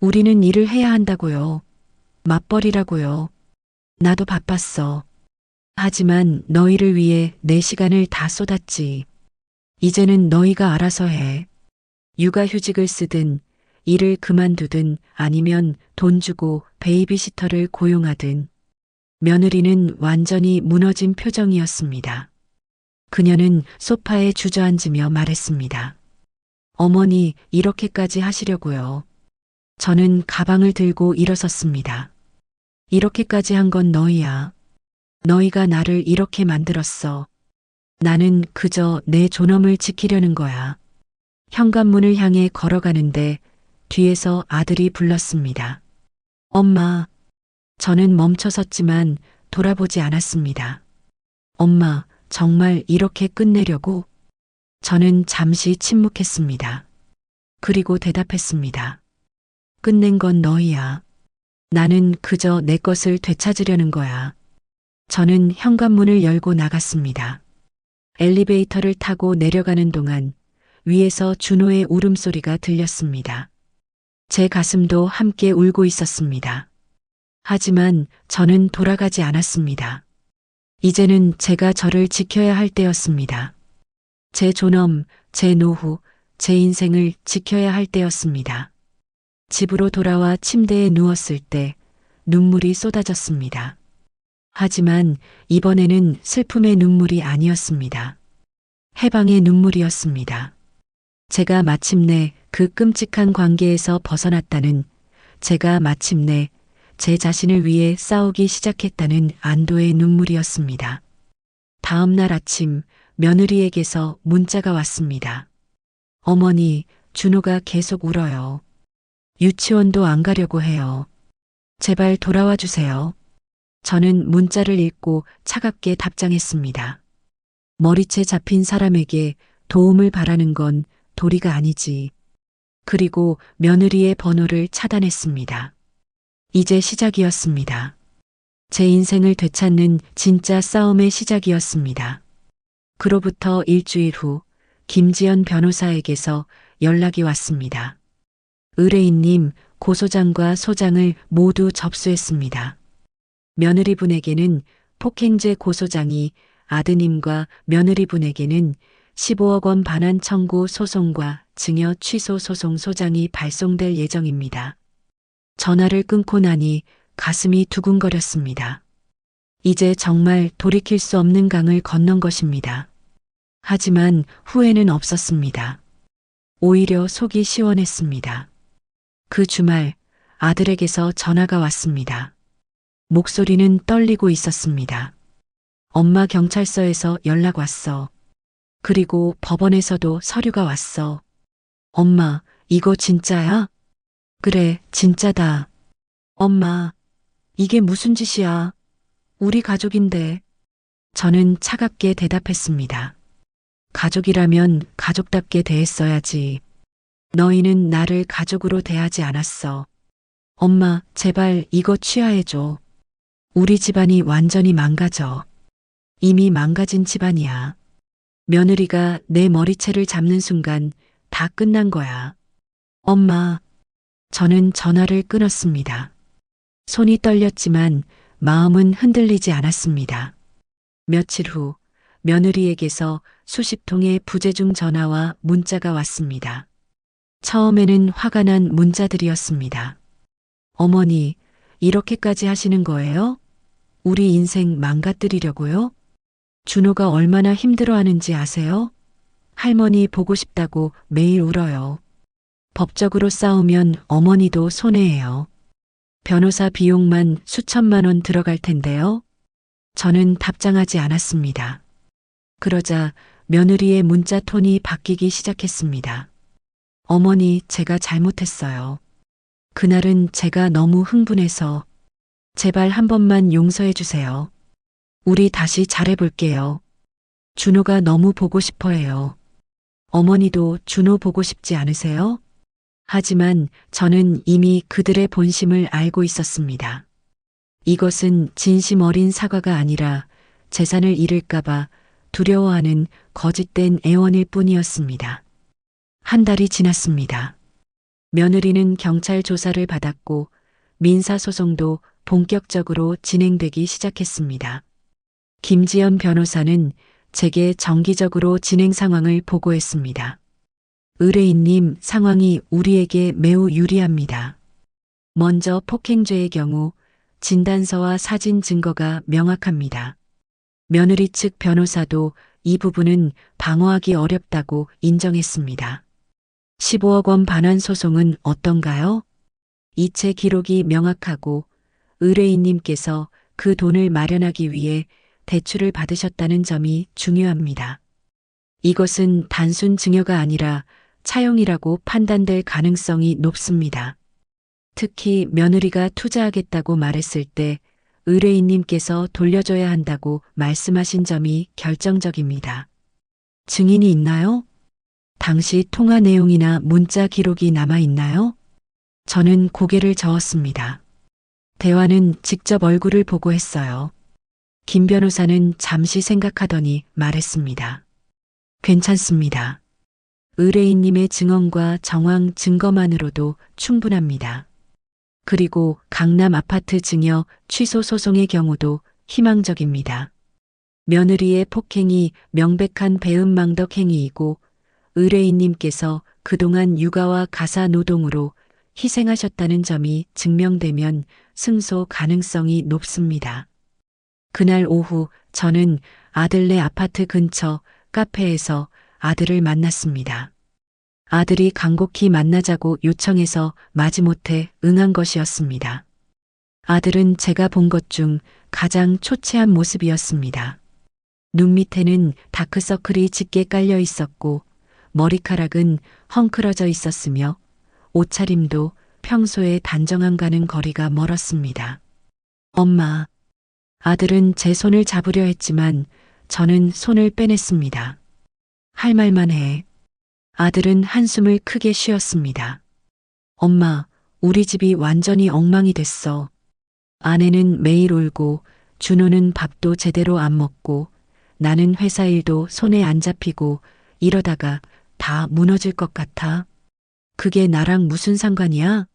우리는 일을 해야 한다고요. 맞벌이라고요. 나도 바빴어. 하지만 너희를 위해 내 시간을 다 쏟았지. 이제는 너희가 알아서 해. 육아휴직을 쓰든 일을 그만두든 아니면 돈 주고 베이비시터를 고용하든. 며느리는 완전히 무너진 표정이었습니다. 그녀는 소파에 주저앉으며 말했습니다. 어머니, 이렇게까지 하시려고요. 저는 가방을 들고 일어섰습니다. 이렇게까지 한 건 너희야. 너희가 나를 이렇게 만들었어. 나는 그저 내 존엄을 지키려는 거야. 현관문을 향해 걸어가는데 뒤에서 아들이 불렀습니다. 엄마. 저는 멈춰섰지만 돌아보지 않았습니다. 엄마, 정말 이렇게 끝내려고? 저는 잠시 침묵했습니다. 그리고 대답했습니다. 끝낸 건 너희야. 나는 그저 내 것을 되찾으려는 거야. 저는 현관문을 열고 나갔습니다. 엘리베이터를 타고 내려가는 동안 위에서 준호의 울음소리가 들렸습니다. 제 가슴도 함께 울고 있었습니다. 하지만 저는 돌아가지 않았습니다. 이제는 제가 저를 지켜야 할 때였습니다. 제 존엄, 제 노후, 제 인생을 지켜야 할 때였습니다. 집으로 돌아와 침대에 누웠을 때 눈물이 쏟아졌습니다. 하지만 이번에는 슬픔의 눈물이 아니었습니다. 해방의 눈물이었습니다. 제가 마침내 그 끔찍한 관계에서 벗어났다는, 제가 마침내 제 자신을 위해 싸우기 시작했다는 안도의 눈물이었습니다. 다음 날 아침 며느리에게서 문자가 왔습니다. 어머니, 준호가 계속 울어요. 유치원도 안 가려고 해요. 제발 돌아와 주세요. 저는 문자를 읽고 차갑게 답장했습니다. 머리채 잡힌 사람에게 도움을 바라는 건 도리가 아니지. 그리고 며느리의 번호를 차단했습니다. 이제 시작이었습니다. 제 인생을 되찾는 진짜 싸움의 시작이었습니다. 그로부터 일주일 후 김지연 변호사에게서 연락이 왔습니다. 의뢰인님, 고소장과 소장을 모두 접수했습니다. 며느리분에게는 폭행죄 고소장이, 아드님과 며느리분에게는 15억 원 반환 청구 소송과 증여 취소 소송 소장이 발송될 예정입니다. 전화를 끊고 나니 가슴이 두근거렸습니다. 이제 정말 돌이킬 수 없는 강을 건넌 것입니다. 하지만 후회는 없었습니다. 오히려 속이 시원했습니다. 그 주말 아들에게서 전화가 왔습니다. 목소리는 떨리고 있었습니다. 엄마 경찰서에서 연락 왔어. 그리고 법원에서도 서류가 왔어. 엄마, 이거 진짜야? 그래, 진짜다. 엄마, 이게 무슨 짓이야? 우리 가족인데. 저는 차갑게 대답했습니다. 가족이라면 가족답게 대했어야지. 너희는 나를 가족으로 대하지 않았어. 엄마, 제발 이거 취하해줘. 우리 집안이 완전히 망가져. 이미 망가진 집안이야. 며느리가 내 머리채를 잡는 순간 다 끝난 거야. 엄마, 저는 전화를 끊었습니다. 손이 떨렸지만 마음은 흔들리지 않았습니다. 며칠 후 며느리에게서 수십 통의 부재중 전화와 문자가 왔습니다. 처음에는 화가 난 문자들이었습니다. 어머니, 이렇게까지 하시는 거예요? 우리 인생 망가뜨리려고요? 준호가 얼마나 힘들어하는지 아세요? 할머니 보고 싶다고 매일 울어요. 법적으로 싸우면 어머니도 손해예요. 변호사 비용만 수천만 원 들어갈 텐데요. 저는 답장하지 않았습니다. 그러자 며느리의 문자 톤이 바뀌기 시작했습니다. 어머니, 제가 잘못했어요. 그날은 제가 너무 흥분해서 제발 한 번만 용서해 주세요. 우리 다시 잘해볼게요. 준호가 너무 보고 싶어 해요. 어머니도 준호 보고 싶지 않으세요? 하지만 저는 이미 그들의 본심을 알고 있었습니다. 이것은 진심 어린 사과가 아니라 재산을 잃을까봐 두려워하는 거짓된 애원일 뿐이었습니다. 한 달이 지났습니다. 며느리는 경찰 조사를 받았고 민사소송도 본격적으로 진행되기 시작했습니다. 김지연 변호사는 제게 정기적으로 진행 상황을 보고했습니다. 의뢰인님, 상황이 우리에게 매우 유리합니다. 먼저 폭행죄의 경우 진단서와 사진 증거가 명확합니다. 며느리 측 변호사도 이 부분은 방어하기 어렵다고 인정했습니다. 15억 원 반환 소송은 어떤가요? 이체 기록이 명확하고 의뢰인님께서 그 돈을 마련하기 위해 대출을 받으셨다는 점이 중요합니다. 이것은 단순 증여가 아니라 차용이라고 판단될 가능성이 높습니다. 특히 며느리가 투자하겠다고 말했을 때 의뢰인님께서 돌려줘야 한다고 말씀하신 점이 결정적입니다. 증인이 있나요? 당시 통화 내용이나 문자 기록이 남아 있나요? 저는 고개를 저었습니다. 대화는 직접 얼굴을 보고 했어요. 김 변호사는 잠시 생각하더니 말했습니다. 괜찮습니다. 의뢰인님의 증언과 정황 증거만으로도 충분합니다. 그리고 강남 아파트 증여 취소 소송의 경우도 희망적입니다. 며느리의 폭행이 명백한 배은망덕 행위이고 의뢰인님께서 그동안 육아와 가사 노동으로 희생하셨다는 점이 증명되면 승소 가능성이 높습니다. 그날 오후 저는 아들네 아파트 근처 카페에서 아들을 만났습니다. 아들이 간곡히 만나자고 요청해서 마지못해 응한 것이었습니다. 아들은 제가 본 것 중 가장 초췌한 모습이었습니다. 눈 밑에는 다크서클이 짙게 깔려 있었고 머리카락은 헝클어져 있었으며 옷차림도 평소에 단정함과는 거리가 멀었습니다. 엄마, 아들은 제 손을 잡으려 했지만 저는 손을 빼냈습니다. 할 말만 해. 아들은 한숨을 크게 쉬었습니다. 엄마, 우리 집이 완전히 엉망이 됐어. 아내는 매일 울고 준호는 밥도 제대로 안 먹고 나는 회사 일도 손에 안 잡히고 이러다가 다 무너질 것 같아. 그게 나랑 무슨 상관이야?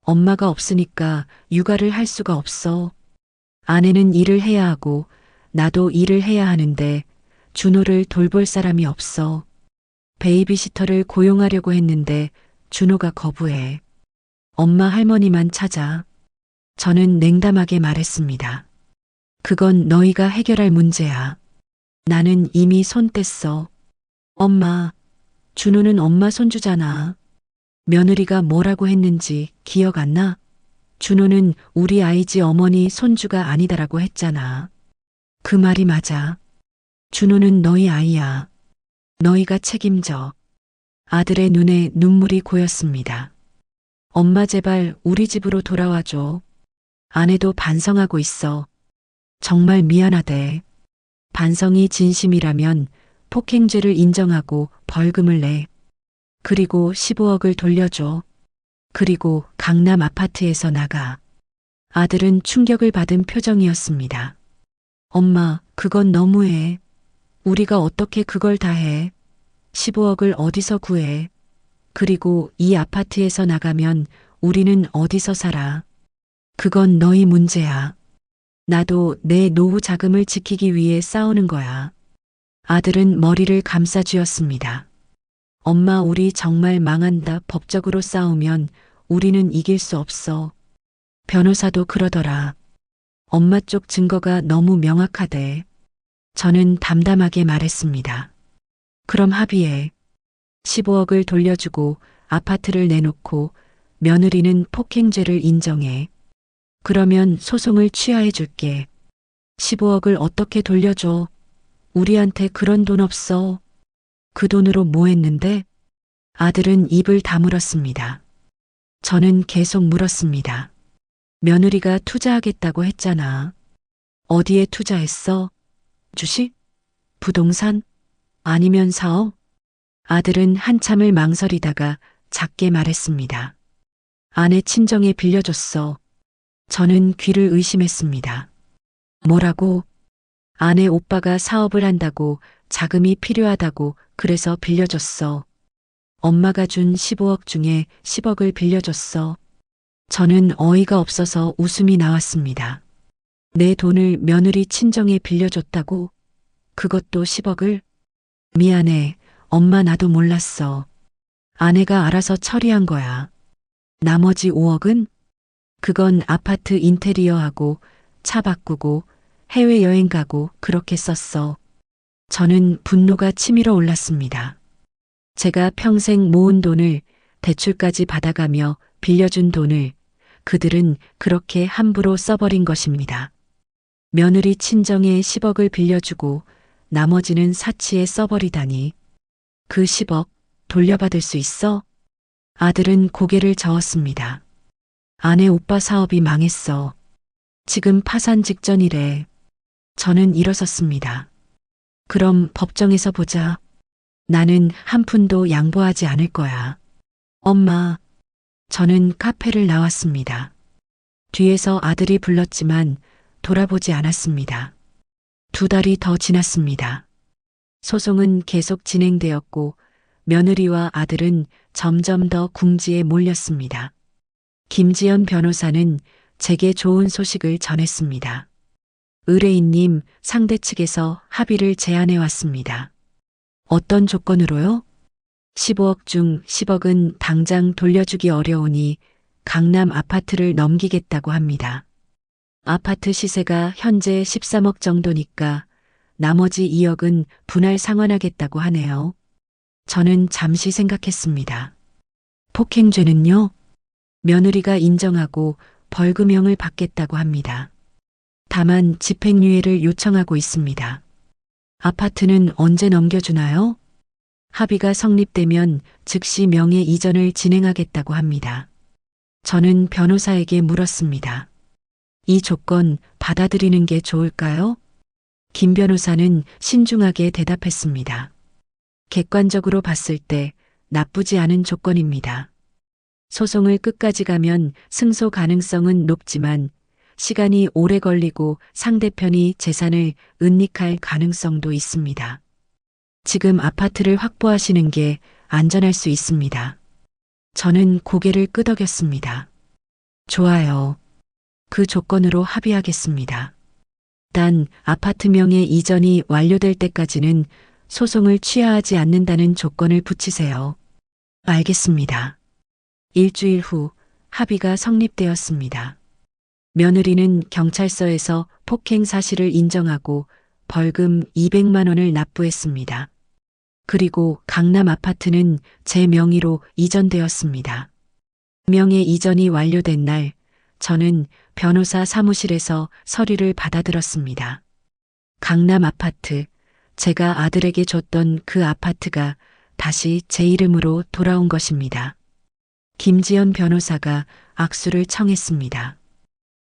엄마가 없으니까 육아를 할 수가 없어. 아내는 일을 해야 하고 나도 일을 해야 하는데 준호를 돌볼 사람이 없어. 베이비시터를 고용하려고 했는데 준호가 거부해. 엄마 할머니만 찾아. 저는 냉담하게 말했습니다. 그건 너희가 해결할 문제야. 나는 이미 손 뗐어. 엄마, 준호는 엄마 손주잖아. 며느리가 뭐라고 했는지 기억 안 나? 준호는 우리 아이지 어머니 손주가 아니다라고 했잖아. 그 말이 맞아. 준호는 너희 아이야. 너희가 책임져. 아들의 눈에 눈물이 고였습니다. 엄마 제발 우리 집으로 돌아와줘. 아내도 반성하고 있어. 정말 미안하대. 반성이 진심이라면 폭행죄를 인정하고 벌금을 내. 그리고 15억을 돌려줘. 그리고 강남 아파트에서 나가. 아들은 충격을 받은 표정이었습니다. 엄마, 그건 너무해. 우리가 어떻게 그걸 다 해? 15억을 어디서 구해? 그리고 이 아파트에서 나가면 우리는 어디서 살아? 그건 너희 문제야. 나도 내 노후 자금을 지키기 위해 싸우는 거야. 아들은 머리를 감싸쥐었습니다. 엄마, 우리 정말 망한다. 법적으로 싸우면 우리는 이길 수 없어. 변호사도 그러더라. 엄마 쪽 증거가 너무 명확하대. 저는 담담하게 말했습니다. 그럼 합의해. 15억을 돌려주고 아파트를 내놓고 며느리는 폭행죄를 인정해. 그러면 소송을 취하해 줄게. 15억을 어떻게 돌려줘? 우리한테 그런 돈 없어. 그 돈으로 뭐 했는데? 아들은 입을 다물었습니다. 저는 계속 물었습니다. 며느리가 투자하겠다고 했잖아. 어디에 투자했어? 주식? 부동산? 아니면 사업? 아들은 한참을 망설이다가 작게 말했습니다. 아내 친정에 빌려줬어. 저는 귀를 의심했습니다. 뭐라고? 아내 오빠가 사업을 한다고 자금이 필요하다고 그래서 빌려줬어. 엄마가 준 15억 중에 10억을 빌려줬어. 저는 어이가 없어서 웃음이 나왔습니다. 내 돈을 며느리 친정에 빌려줬다고? 그것도 10억을? 미안해. 엄마, 나도 몰랐어. 아내가 알아서 처리한 거야. 나머지 5억은? 그건 아파트 인테리어하고 차 바꾸고 해외여행 가고 그렇게 썼어. 저는 분노가 치밀어 올랐습니다. 제가 평생 모은 돈을 대출까지 받아가며 빌려준 돈을 그들은 그렇게 함부로 써버린 것입니다. 며느리 친정에 10억을 빌려주고 나머지는 사치에 써버리다니. 그 10억 돌려받을 수 있어? 아들은 고개를 저었습니다. 아내 오빠 사업이 망했어. 지금 파산 직전이래. 저는 일어섰습니다. 그럼 법정에서 보자. 나는 한 푼도 양보하지 않을 거야. 엄마. 저는 카페를 나왔습니다. 뒤에서 아들이 불렀지만 돌아보지 않았습니다. 2달이 더 지났습니다. 소송은 계속 진행되었고 며느리와 아들은 점점 더 궁지에 몰렸습니다. 김지연 변호사는 제게 좋은 소식을 전했습니다. 의뢰인님, 상대 측에서 합의를 제안해 왔습니다. 어떤 조건으로요? 15억 중 10억은 당장 돌려주기 어려우니 강남 아파트를 넘기겠다고 합니다. 아파트 시세가 현재 13억 정도니까 나머지 2억은 분할 상환하겠다고 하네요. 저는 잠시 생각했습니다. 폭행죄는요? 며느리가 인정하고 벌금형을 받겠다고 합니다. 다만 집행유예를 요청하고 있습니다. 아파트는 언제 넘겨주나요? 합의가 성립되면 즉시 명예 이전을 진행하겠다고 합니다. 저는 변호사에게 물었습니다. 이 조건 받아들이는 게 좋을까요? 김 변호사는 신중하게 대답했습니다. 객관적으로 봤을 때 나쁘지 않은 조건입니다. 소송을 끝까지 가면 승소 가능성은 높지만 시간이 오래 걸리고 상대편이 재산을 은닉할 가능성도 있습니다. 지금 아파트를 확보하시는 게 안전할 수 있습니다. 저는 고개를 끄덕였습니다. 좋아요. 그 조건으로 합의하겠습니다. 단 아파트 명의 이전이 완료될 때까지는 소송을 취하하지 않는다는 조건을 붙이세요. 알겠습니다. 일주일 후 합의가 성립되었습니다. 며느리는 경찰서에서 폭행 사실을 인정하고 벌금 200만 원을 납부했습니다. 그리고 강남 아파트는 제 명의로 이전되었습니다. 명의 이전이 완료된 날 저는 변호사 사무실에서 서류를 받아들었습니다. 강남 아파트, 제가 아들에게 줬던 그 아파트가 다시 제 이름으로 돌아온 것입니다. 김지연 변호사가 악수를 청했습니다.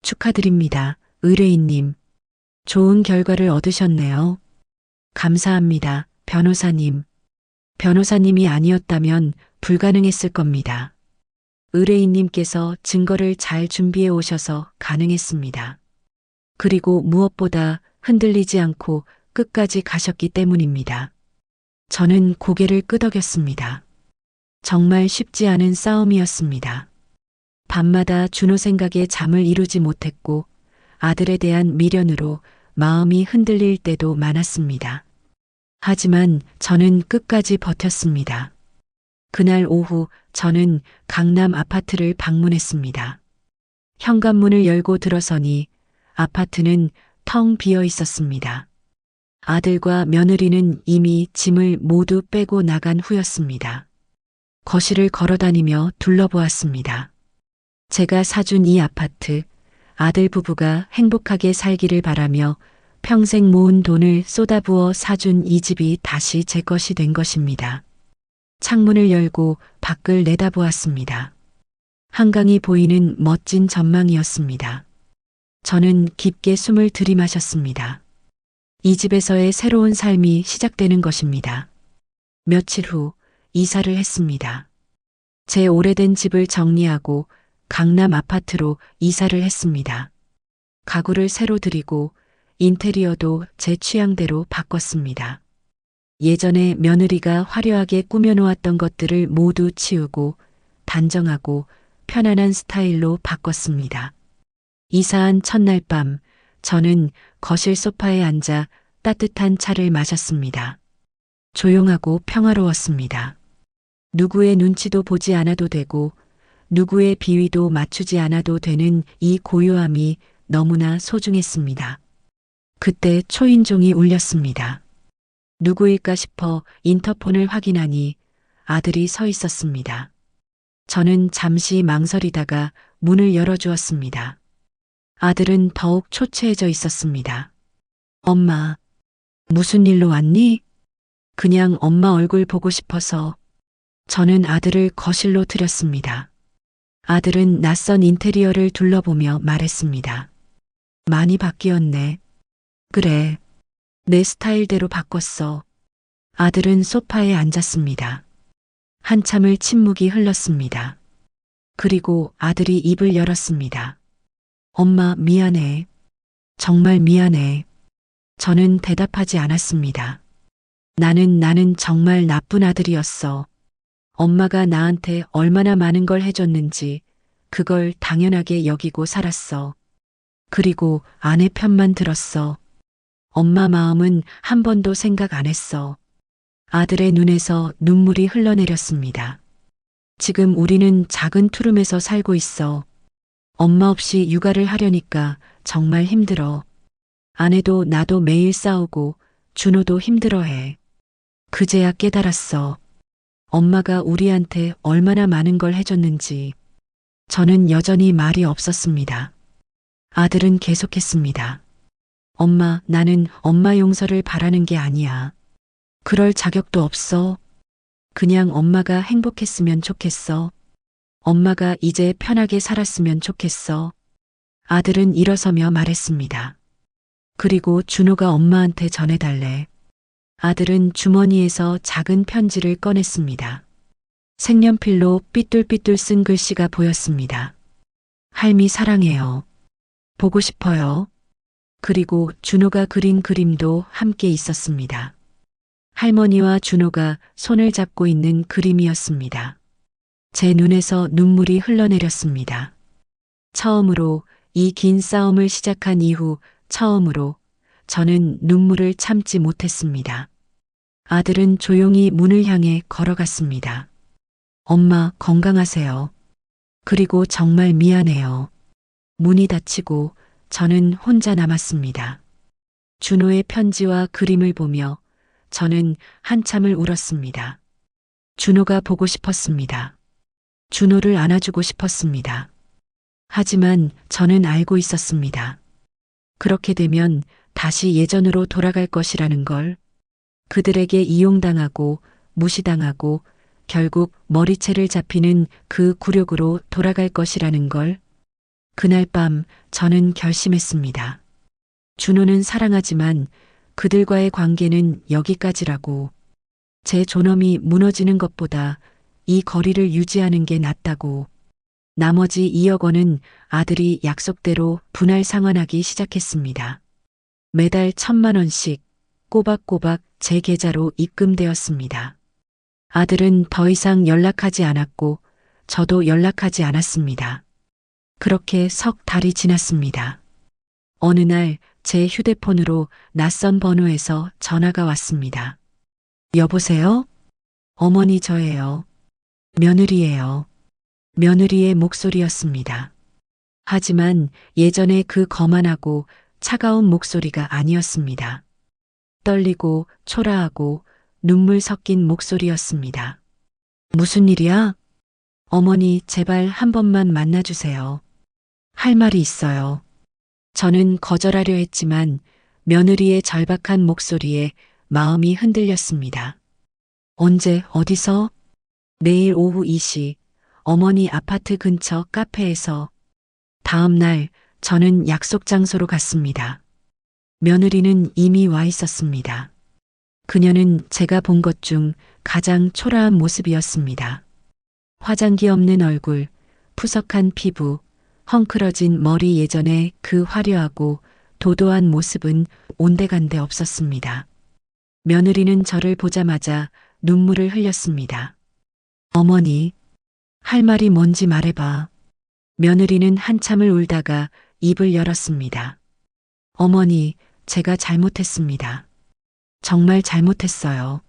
축하드립니다, 의뢰인님. 좋은 결과를 얻으셨네요. 감사합니다, 변호사님. 변호사님이 아니었다면 불가능했을 겁니다. 의뢰인님께서 증거를 잘 준비해 오셔서 가능했습니다. 그리고 무엇보다 흔들리지 않고 끝까지 가셨기 때문입니다. 저는 고개를 끄덕였습니다. 정말 쉽지 않은 싸움이었습니다. 밤마다 준호 생각에 잠을 이루지 못했고 아들에 대한 미련으로 마음이 흔들릴 때도 많았습니다. 하지만 저는 끝까지 버텼습니다. 그날 오후 저는 강남 아파트를 방문했습니다. 현관문을 열고 들어서니 아파트는 텅 비어 있었습니다. 아들과 며느리는 이미 짐을 모두 빼고 나간 후였습니다. 거실을 걸어다니며 둘러보았습니다. 제가 사준 이 아파트, 아들 부부가 행복하게 살기를 바라며 평생 모은 돈을 쏟아부어 사준 이 집이 다시 제 것이 된 것입니다. 창문을 열고 밖을 내다보았습니다. 한강이 보이는 멋진 전망이었습니다. 저는 깊게 숨을 들이마셨습니다. 이 집에서의 새로운 삶이 시작되는 것입니다. 며칠 후 이사를 했습니다. 제 오래된 집을 정리하고 강남 아파트로 이사를 했습니다. 가구를 새로 들이고 인테리어도 제 취향대로 바꿨습니다. 예전에 며느리가 화려하게 꾸며놓았던 것들을 모두 치우고 단정하고 편안한 스타일로 바꿨습니다. 이사한 첫날 밤, 저는 거실 소파에 앉아 따뜻한 차를 마셨습니다. 조용하고 평화로웠습니다. 누구의 눈치도 보지 않아도 되고 누구의 비위도 맞추지 않아도 되는 이 고요함이 너무나 소중했습니다. 그때 초인종이 울렸습니다. 누구일까 싶어 인터폰을 확인하니 아들이 서 있었습니다. 저는 잠시 망설이다가 문을 열어주었습니다. 아들은 더욱 초췌해져 있었습니다. 엄마, 무슨 일로 왔니? 그냥 엄마 얼굴 보고 싶어서. 저는 아들을 거실로 들였습니다. 아들은 낯선 인테리어를 둘러보며 말했습니다. 많이 바뀌었네. 그래. 내 스타일대로 바꿨어. 아들은 소파에 앉았습니다. 한참을 침묵이 흘렀습니다. 그리고 아들이 입을 열었습니다. 엄마, 미안해. 정말 미안해. 저는 대답하지 않았습니다. 나는 정말 나쁜 아들이었어. 엄마가 나한테 얼마나 많은 걸 해줬는지 그걸 당연하게 여기고 살았어. 그리고 아내 편만 들었어. 엄마 마음은 한 번도 생각 안 했어. 아들의 눈에서 눈물이 흘러내렸습니다. 지금 우리는 작은 투룸에서 살고 있어. 엄마 없이 육아를 하려니까 정말 힘들어. 아내도 나도 매일 싸우고 준호도 힘들어해. 그제야 깨달았어. 엄마가 우리한테 얼마나 많은 걸 해줬는지. 저는 여전히 말이 없었습니다. 아들은 계속했습니다. 엄마, 나는 엄마 용서를 바라는 게 아니야. 그럴 자격도 없어. 그냥 엄마가 행복했으면 좋겠어. 엄마가 이제 편하게 살았으면 좋겠어. 아들은 일어서며 말했습니다. 그리고 준호가 엄마한테 전해달래. 아들은 주머니에서 작은 편지를 꺼냈습니다. 색연필로 삐뚤삐뚤 쓴 글씨가 보였습니다. 할미 사랑해요. 보고 싶어요. 그리고 준호가 그린 그림도 함께 있었습니다. 할머니와 준호가 손을 잡고 있는 그림이었습니다. 제 눈에서 눈물이 흘러내렸습니다. 처음으로 이 긴 싸움을 시작한 이후 처음으로 저는 눈물을 참지 못했습니다. 아들은 조용히 문을 향해 걸어갔습니다. 엄마, 건강하세요. 그리고 정말 미안해요. 문이 닫히고 저는 혼자 남았습니다. 준호의 편지와 그림을 보며 저는 한참을 울었습니다. 준호가 보고 싶었습니다. 준호를 안아주고 싶었습니다. 하지만 저는 알고 있었습니다. 그렇게 되면 다시 예전으로 돌아갈 것이라는 걸. 그들에게 이용당하고 무시당하고 결국 머리채를 잡히는 그 굴욕으로 돌아갈 것이라는 걸. 그날 밤 저는 결심했습니다. 준호는 사랑하지만 그들과의 관계는 여기까지라고. 제 존엄이 무너지는 것보다 이 거리를 유지하는 게 낫다고. 나머지 2억 원은 아들이 약속대로 분할 상환하기 시작했습니다. 매달 1,000만 원씩 꼬박꼬박 제 계좌로 입금되었습니다. 아들은 더 이상 연락하지 않았고 저도 연락하지 않았습니다. 그렇게 석 달이 지났습니다. 어느 날 제 휴대폰으로 낯선 번호에서 전화가 왔습니다. 여보세요? 어머니 저예요. 며느리예요. 며느리의 목소리였습니다. 하지만 예전의 그 거만하고 차가운 목소리가 아니었습니다. 떨리고 초라하고 눈물 섞인 목소리였습니다. 무슨 일이야? 어머니 제발 한 번만 만나주세요. 할 말이 있어요. 저는 거절하려 했지만 며느리의 절박한 목소리에 마음이 흔들렸습니다. 언제 어디서? 내일 오후 2시 어머니 아파트 근처 카페에서. 다음 날 저는 약속 장소로 갔습니다. 며느리는 이미 와 있었습니다. 그녀는 제가 본 것 중 가장 초라한 모습이었습니다. 화장기 없는 얼굴, 푸석한 피부, 헝클어진 머리. 예전에 그 화려하고 도도한 모습은 온데간데 없었습니다. 며느리는 저를 보자마자 눈물을 흘렸습니다. 어머니, 할 말이 뭔지 말해봐. 며느리는 한참을 울다가 입을 열었습니다. 어머니, 제가 잘못했습니다. 정말 잘못했어요.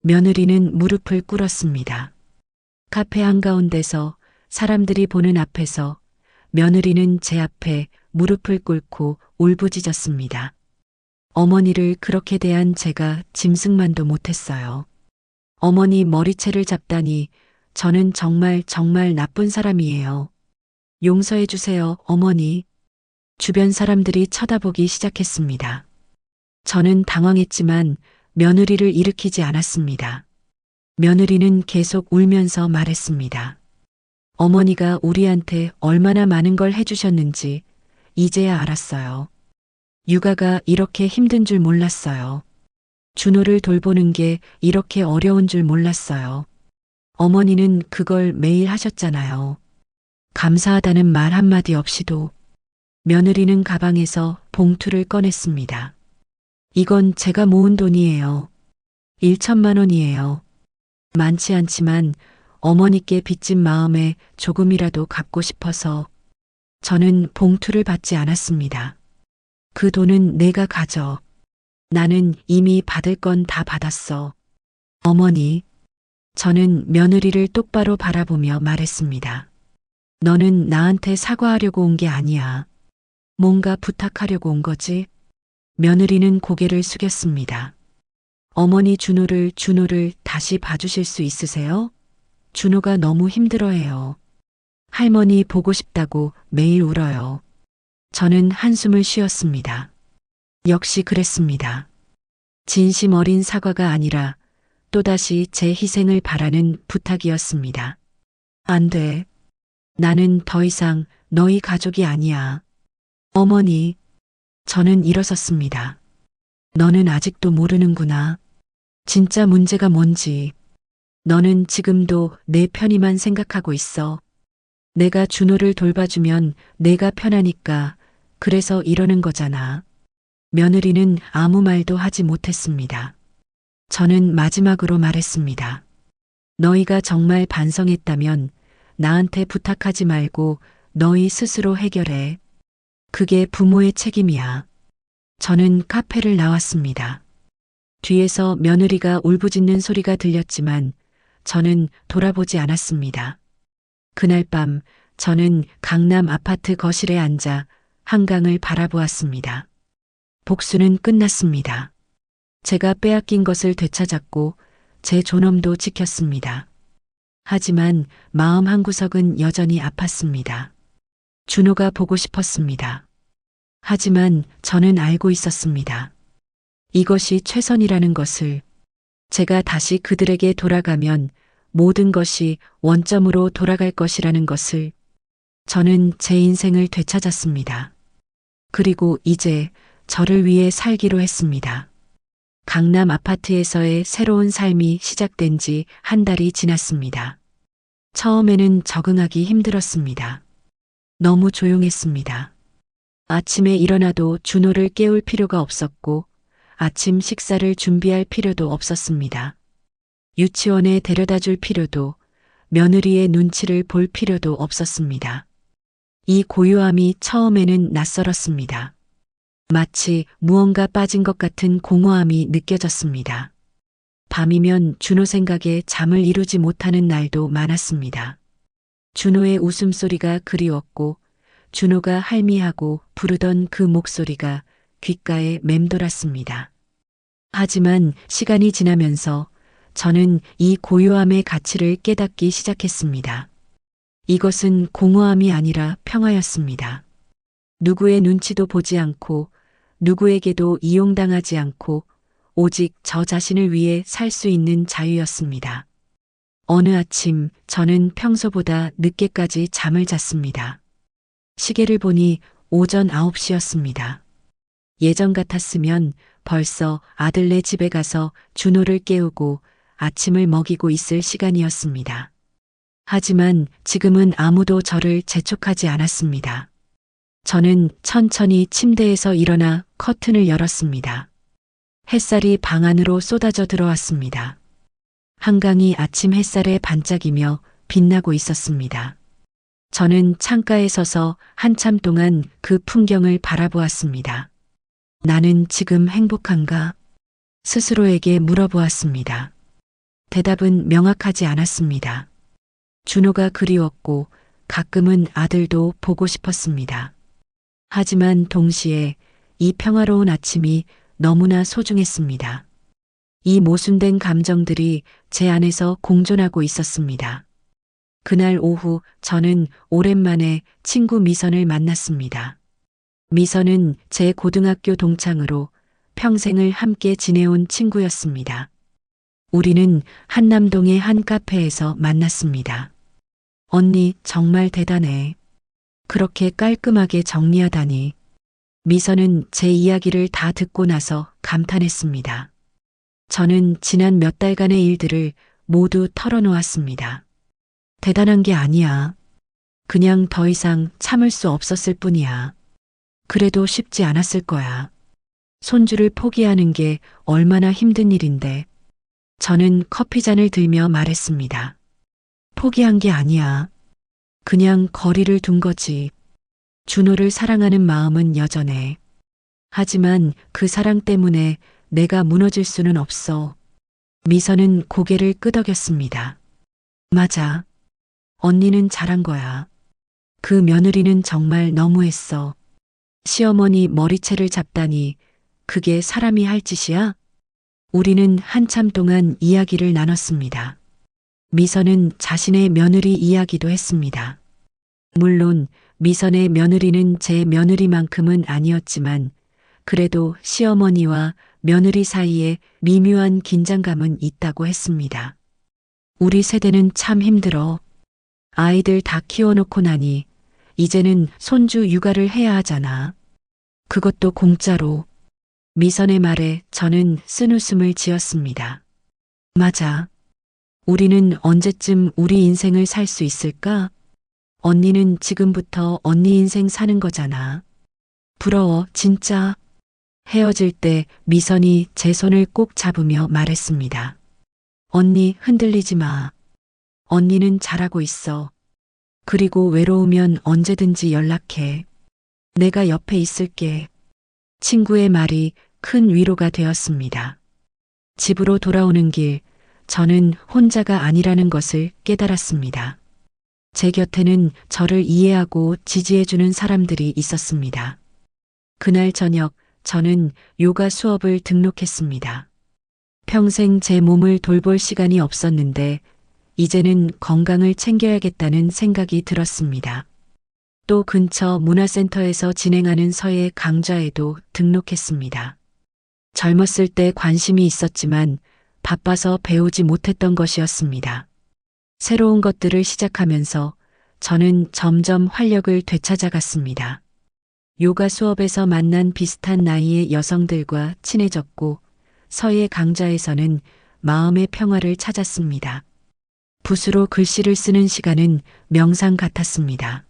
며느리는 무릎을 꿇었습니다. 카페 한가운데서 사람들이 보는 앞에서 며느리는 제 앞에 무릎을 꿇고 울부짖었습니다. 어머니를 그렇게 대한 제가 짐승만도 못했어요. 어머니 머리채를 잡다니 저는 정말 나쁜 사람이에요. 용서해 주세요, 어머니. 주변 사람들이 쳐다보기 시작했습니다. 저는 당황했지만 며느리를 일으키지 않았습니다. 며느리는 계속 울면서 말했습니다. 어머니가 우리한테 얼마나 많은 걸 해주셨는지 이제야 알았어요. 육아가 이렇게 힘든 줄 몰랐어요. 준호를 돌보는 게 이렇게 어려운 줄 몰랐어요. 어머니는 그걸 매일 하셨잖아요. 감사하다는 말 한마디 없이도. 며느리는 가방에서 봉투를 꺼냈습니다. 이건 제가 모은 돈이에요. 1,000만 원이에요. 많지 않지만 어머니께 빚진 마음에 조금이라도 갚고 싶어서. 저는 봉투를 받지 않았습니다. 그 돈은 내가 가져. 나는 이미 받을 건 다 받았어. 어머니. 저는 며느리를 똑바로 바라보며 말했습니다. 너는 나한테 사과하려고 온 게 아니야. 뭔가 부탁하려고 온 거지? 며느리는 고개를 숙였습니다. 어머니 준호를 다시 봐주실 수 있으세요? 준호가 너무 힘들어해요. 할머니 보고 싶다고 매일 울어요. 저는 한숨을 쉬었습니다. 역시 그랬습니다. 진심 어린 사과가 아니라 또다시 제 희생을 바라는 부탁이었습니다. 안 돼. 나는 더 이상 너희 가족이 아니야. 어머니. 저는 일어섰습니다. 너는 아직도 모르는구나. 진짜 문제가 뭔지. 너는 지금도 내 편이만 생각하고 있어. 내가 준호를 돌봐주면 내가 편하니까 그래서 이러는 거잖아. 며느리는 아무 말도 하지 못했습니다. 저는 마지막으로 말했습니다. 너희가 정말 반성했다면 나한테 부탁하지 말고 너희 스스로 해결해. 그게 부모의 책임이야. 저는 카페를 나왔습니다. 뒤에서 며느리가 울부짖는 소리가 들렸지만 저는 돌아보지 않았습니다. 그날 밤 저는 강남 아파트 거실에 앉아 한강을 바라보았습니다. 복수는 끝났습니다. 제가 빼앗긴 것을 되찾았고 제 존엄도 지켰습니다. 하지만 마음 한구석은 여전히 아팠습니다. 준호가 보고 싶었습니다. 하지만 저는 알고 있었습니다. 이것이 최선이라는 것을. 제가 다시 그들에게 돌아가면 모든 것이 원점으로 돌아갈 것이라는 것을. 저는 제 인생을 되찾았습니다. 그리고 이제 저를 위해 살기로 했습니다. 강남 아파트에서의 새로운 삶이 시작된 지 한 달이 지났습니다. 처음에는 적응하기 힘들었습니다. 너무 조용했습니다. 아침에 일어나도 준호를 깨울 필요가 없었고 아침 식사를 준비할 필요도 없었습니다. 유치원에 데려다 줄 필요도 며느리의 눈치를 볼 필요도 없었습니다. 이 고요함이 처음에는 낯설었습니다. 마치 무언가 빠진 것 같은 공허함이 느껴졌습니다. 밤이면 준호 생각에 잠을 이루지 못하는 날도 많았습니다. 준호의 웃음소리가 그리웠고 준호가 할미하고 부르던 그 목소리가 귓가에 맴돌았습니다. 하지만 시간이 지나면서 저는 이 고요함의 가치를 깨닫기 시작했습니다. 이것은 공허함이 아니라 평화였습니다. 누구의 눈치도 보지 않고 누구에게도 이용당하지 않고 오직 저 자신을 위해 살 수 있는 자유였습니다. 어느 아침 저는 평소보다 늦게까지 잠을 잤습니다. 시계를 보니 오전 9시였습니다. 예전 같았으면 벌써 아들네 집에 가서 준호를 깨우고 아침을 먹이고 있을 시간이었습니다. 하지만 지금은 아무도 저를 재촉하지 않았습니다. 저는 천천히 침대에서 일어나 커튼을 열었습니다. 햇살이 방 안으로 쏟아져 들어왔습니다. 한강이 아침 햇살에 반짝이며 빛나고 있었습니다. 저는 창가에 서서 한참 동안 그 풍경을 바라보았습니다. 나는 지금 행복한가? 스스로에게 물어보았습니다. 대답은 명확하지 않았습니다. 준호가 그리웠고 가끔은 아들도 보고 싶었습니다. 하지만 동시에 이 평화로운 아침이 너무나 소중했습니다. 이 모순된 감정들이 제 안에서 공존하고 있었습니다. 그날 오후 저는 오랜만에 친구 미선을 만났습니다. 미선은 제 고등학교 동창으로 평생을 함께 지내온 친구였습니다. 우리는 한남동의 한 카페에서 만났습니다. 언니 정말 대단해. 그렇게 깔끔하게 정리하다니. 미선은 제 이야기를 다 듣고 나서 감탄했습니다. 저는 지난 몇 달간의 일들을 모두 털어놓았습니다. 대단한 게 아니야. 그냥 더 이상 참을 수 없었을 뿐이야. 그래도 쉽지 않았을 거야. 손주를 포기하는 게 얼마나 힘든 일인데. 저는 커피잔을 들며 말했습니다. 포기한 게 아니야. 그냥 거리를 둔 거지. 준호를 사랑하는 마음은 여전해. 하지만 그 사랑 때문에 내가 무너질 수는 없어. 미선은 고개를 끄덕였습니다. 맞아. 언니는 잘한 거야. 그 며느리는 정말 너무했어. 시어머니 머리채를 잡다니 그게 사람이 할 짓이야? 우리는 한참 동안 이야기를 나눴습니다. 미선은 자신의 며느리 이야기도 했습니다. 물론 미선의 며느리는 제 며느리만큼은 아니었지만 그래도 시어머니와 며느리 사이에 미묘한 긴장감은 있다고 했습니다. 우리 세대는 참 힘들어. 아이들 다 키워놓고 나니 이제는 손주 육아를 해야 하잖아. 그것도 공짜로. 미선의 말에 저는 쓴웃음을 지었습니다. 맞아. 우리는 언제쯤 우리 인생을 살 수 있을까? 언니는 지금부터 언니 인생 사는 거잖아. 부러워, 진짜. 헤어질 때 미선이 제 손을 꼭 잡으며 말했습니다. 언니 흔들리지 마. 언니는 잘하고 있어. 그리고 외로우면 언제든지 연락해. 내가 옆에 있을게. 친구의 말이 큰 위로가 되었습니다. 집으로 돌아오는 길, 저는 혼자가 아니라는 것을 깨달았습니다. 제 곁에는 저를 이해하고 지지해주는 사람들이 있었습니다. 그날 저녁, 저는 요가 수업을 등록했습니다. 평생 제 몸을 돌볼 시간이 없었는데, 이제는 건강을 챙겨야겠다는 생각이 들었습니다. 또 근처 문화센터에서 진행하는 서예 강좌에도 등록했습니다. 젊었을 때 관심이 있었지만 바빠서 배우지 못했던 것이었습니다. 새로운 것들을 시작하면서 저는 점점 활력을 되찾아갔습니다. 요가 수업에서 만난 비슷한 나이의 여성들과 친해졌고 서예 강좌에서는 마음의 평화를 찾았습니다. 붓으로 글씨를 쓰는 시간은 명상 같았습니다.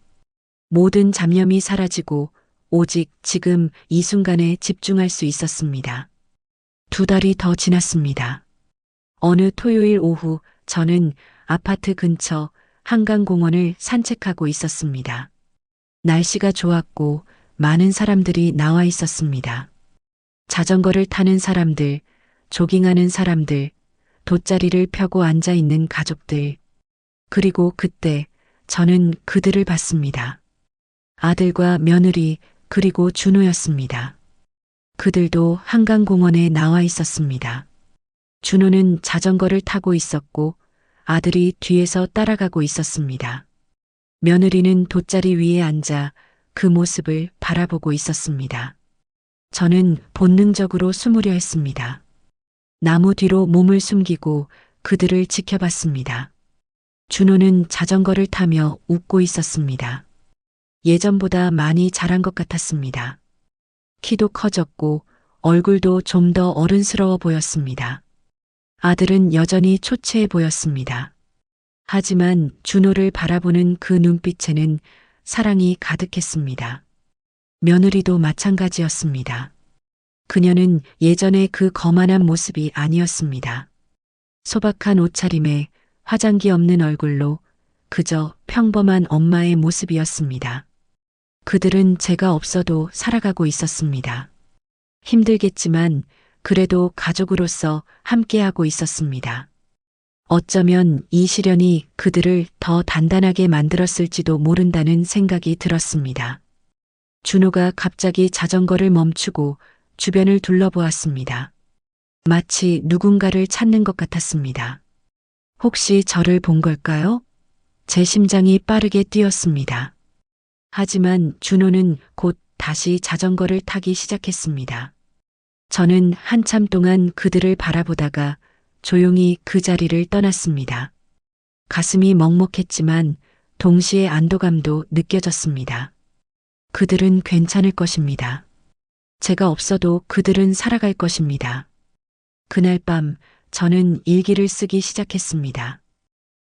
모든 잡념이 사라지고 오직 지금 이 순간에 집중할 수 있었습니다. 2달이 더 지났습니다. 어느 토요일 오후 저는 아파트 근처 한강공원을 산책하고 있었습니다. 날씨가 좋았고 많은 사람들이 나와 있었습니다. 자전거를 타는 사람들, 조깅하는 사람들, 돗자리를 펴고 앉아 있는 가족들. 그리고 그때 저는 그들을 봤습니다. 아들과 며느리 그리고 준호였습니다. 그들도 한강공원에 나와 있었습니다. 준호는 자전거를 타고 있었고 아들이 뒤에서 따라가고 있었습니다. 며느리는 돗자리 위에 앉아 그 모습을 바라보고 있었습니다. 저는 본능적으로 숨으려 했습니다. 나무 뒤로 몸을 숨기고 그들을 지켜봤습니다. 준호는 자전거를 타며 웃고 있었습니다. 예전보다 많이 자란 것 같았습니다. 키도 커졌고 얼굴도 좀 더 어른스러워 보였습니다. 아들은 여전히 초췌해 보였습니다. 하지만 준호를 바라보는 그 눈빛에는 사랑이 가득했습니다. 며느리도 마찬가지였습니다. 그녀는 예전의 그 거만한 모습이 아니었습니다. 소박한 옷차림에 화장기 없는 얼굴로 그저 평범한 엄마의 모습이었습니다. 그들은 제가 없어도 살아가고 있었습니다. 힘들겠지만 그래도 가족으로서 함께하고 있었습니다. 어쩌면 이 시련이 그들을 더 단단하게 만들었을지도 모른다는 생각이 들었습니다. 준호가 갑자기 자전거를 멈추고 주변을 둘러보았습니다. 마치 누군가를 찾는 것 같았습니다. 혹시 저를 본 걸까요? 제 심장이 빠르게 뛰었습니다. 하지만 준호는 곧 다시 자전거를 타기 시작했습니다. 저는 한참 동안 그들을 바라보다가 조용히 그 자리를 떠났습니다. 가슴이 먹먹했지만 동시에 안도감도 느껴졌습니다. 그들은 괜찮을 것입니다. 제가 없어도 그들은 살아갈 것입니다. 그날 밤 저는 일기를 쓰기 시작했습니다.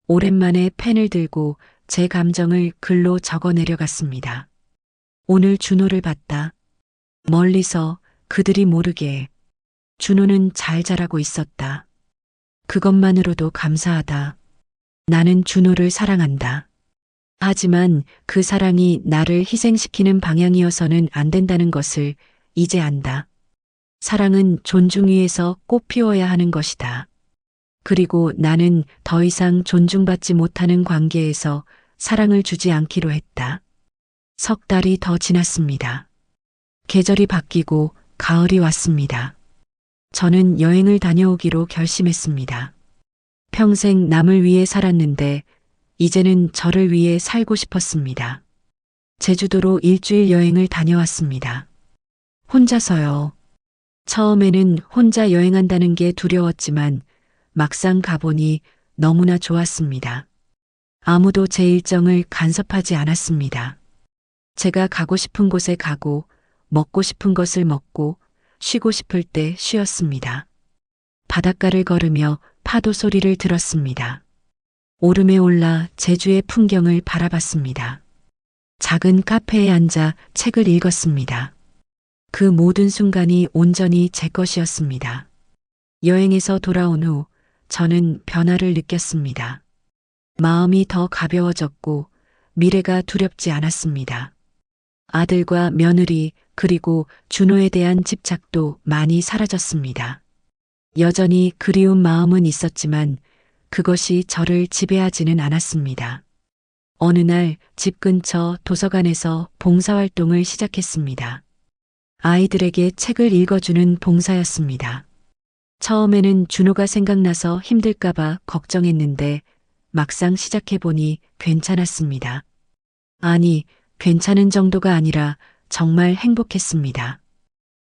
오랜만에 펜을 들고 제 감정을 글로 적어 내려갔습니다. 오늘 준호를 봤다. 멀리서 그들이 모르게. 준호는 잘 자라고 있었다. 그것만으로도 감사하다. 나는 준호를 사랑한다. 하지만 그 사랑이 나를 희생시키는 방향이어서는 안 된다는 것을 이제 안다. 사랑은 존중 위에서 꽃 피워야 하는 것이다. 그리고 나는 더 이상 존중받지 못하는 관계에서 사랑을 주지 않기로 했다. 3달이 더 지났습니다. 계절이 바뀌고 가을이 왔습니다. 저는 여행을 다녀오기로 결심했습니다. 평생 남을 위해 살았는데 이제는 저를 위해 살고 싶었습니다. 제주도로 일주일 여행을 다녀왔습니다. 혼자서요. 처음에는 혼자 여행한다는 게 두려웠지만 막상 가보니 너무나 좋았습니다. 아무도 제 일정을 간섭하지 않았습니다. 제가 가고 싶은 곳에 가고 먹고 싶은 것을 먹고 쉬고 싶을 때 쉬었습니다. 바닷가를 걸으며 파도 소리를 들었습니다. 오름에 올라 제주의 풍경을 바라봤습니다. 작은 카페에 앉아 책을 읽었습니다. 그 모든 순간이 온전히 제 것이었습니다. 여행에서 돌아온 후 저는 변화를 느꼈습니다. 마음이 더 가벼워졌고 미래가 두렵지 않았습니다. 아들과 며느리 그리고 준호에 대한 집착도 많이 사라졌습니다. 여전히 그리운 마음은 있었지만 그것이 저를 지배하지는 않았습니다. 어느 날 집 근처 도서관에서 봉사활동을 시작했습니다. 아이들에게 책을 읽어주는 봉사였습니다. 처음에는 준호가 생각나서 힘들까봐 걱정했는데 막상 시작해보니 괜찮았습니다. 아니, 괜찮은 정도가 아니라 정말 행복했습니다.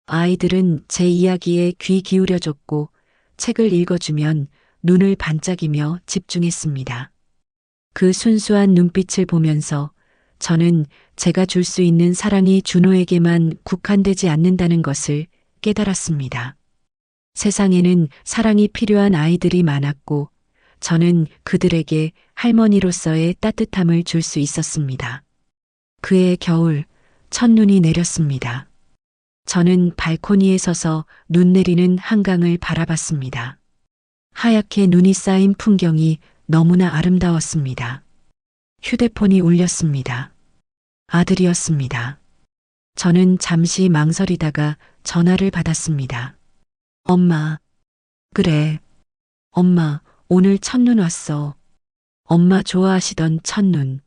아이들은 제 이야기에 귀 기울여줬고 책을 읽어주면 눈을 반짝이며 집중했습니다. 그 순수한 눈빛을 보면서 저는 제가 줄 수 있는 사랑이 준호에게만 국한되지 않는다는 것을 깨달았습니다. 세상에는 사랑이 필요한 아이들이 많았고 저는 그들에게 할머니로서의 따뜻함을 줄 수 있었습니다. 그해 겨울, 첫눈이 내렸습니다. 저는 발코니에 서서 눈 내리는 한강을 바라봤습니다. 하얗게 눈이 쌓인 풍경이 너무나 아름다웠습니다. 휴대폰이 울렸습니다. 아들이었습니다. 저는 잠시 망설이다가 전화를 받았습니다. 엄마. 그래. 엄마, 오늘 첫눈 왔어. 엄마 좋아하시던 첫눈.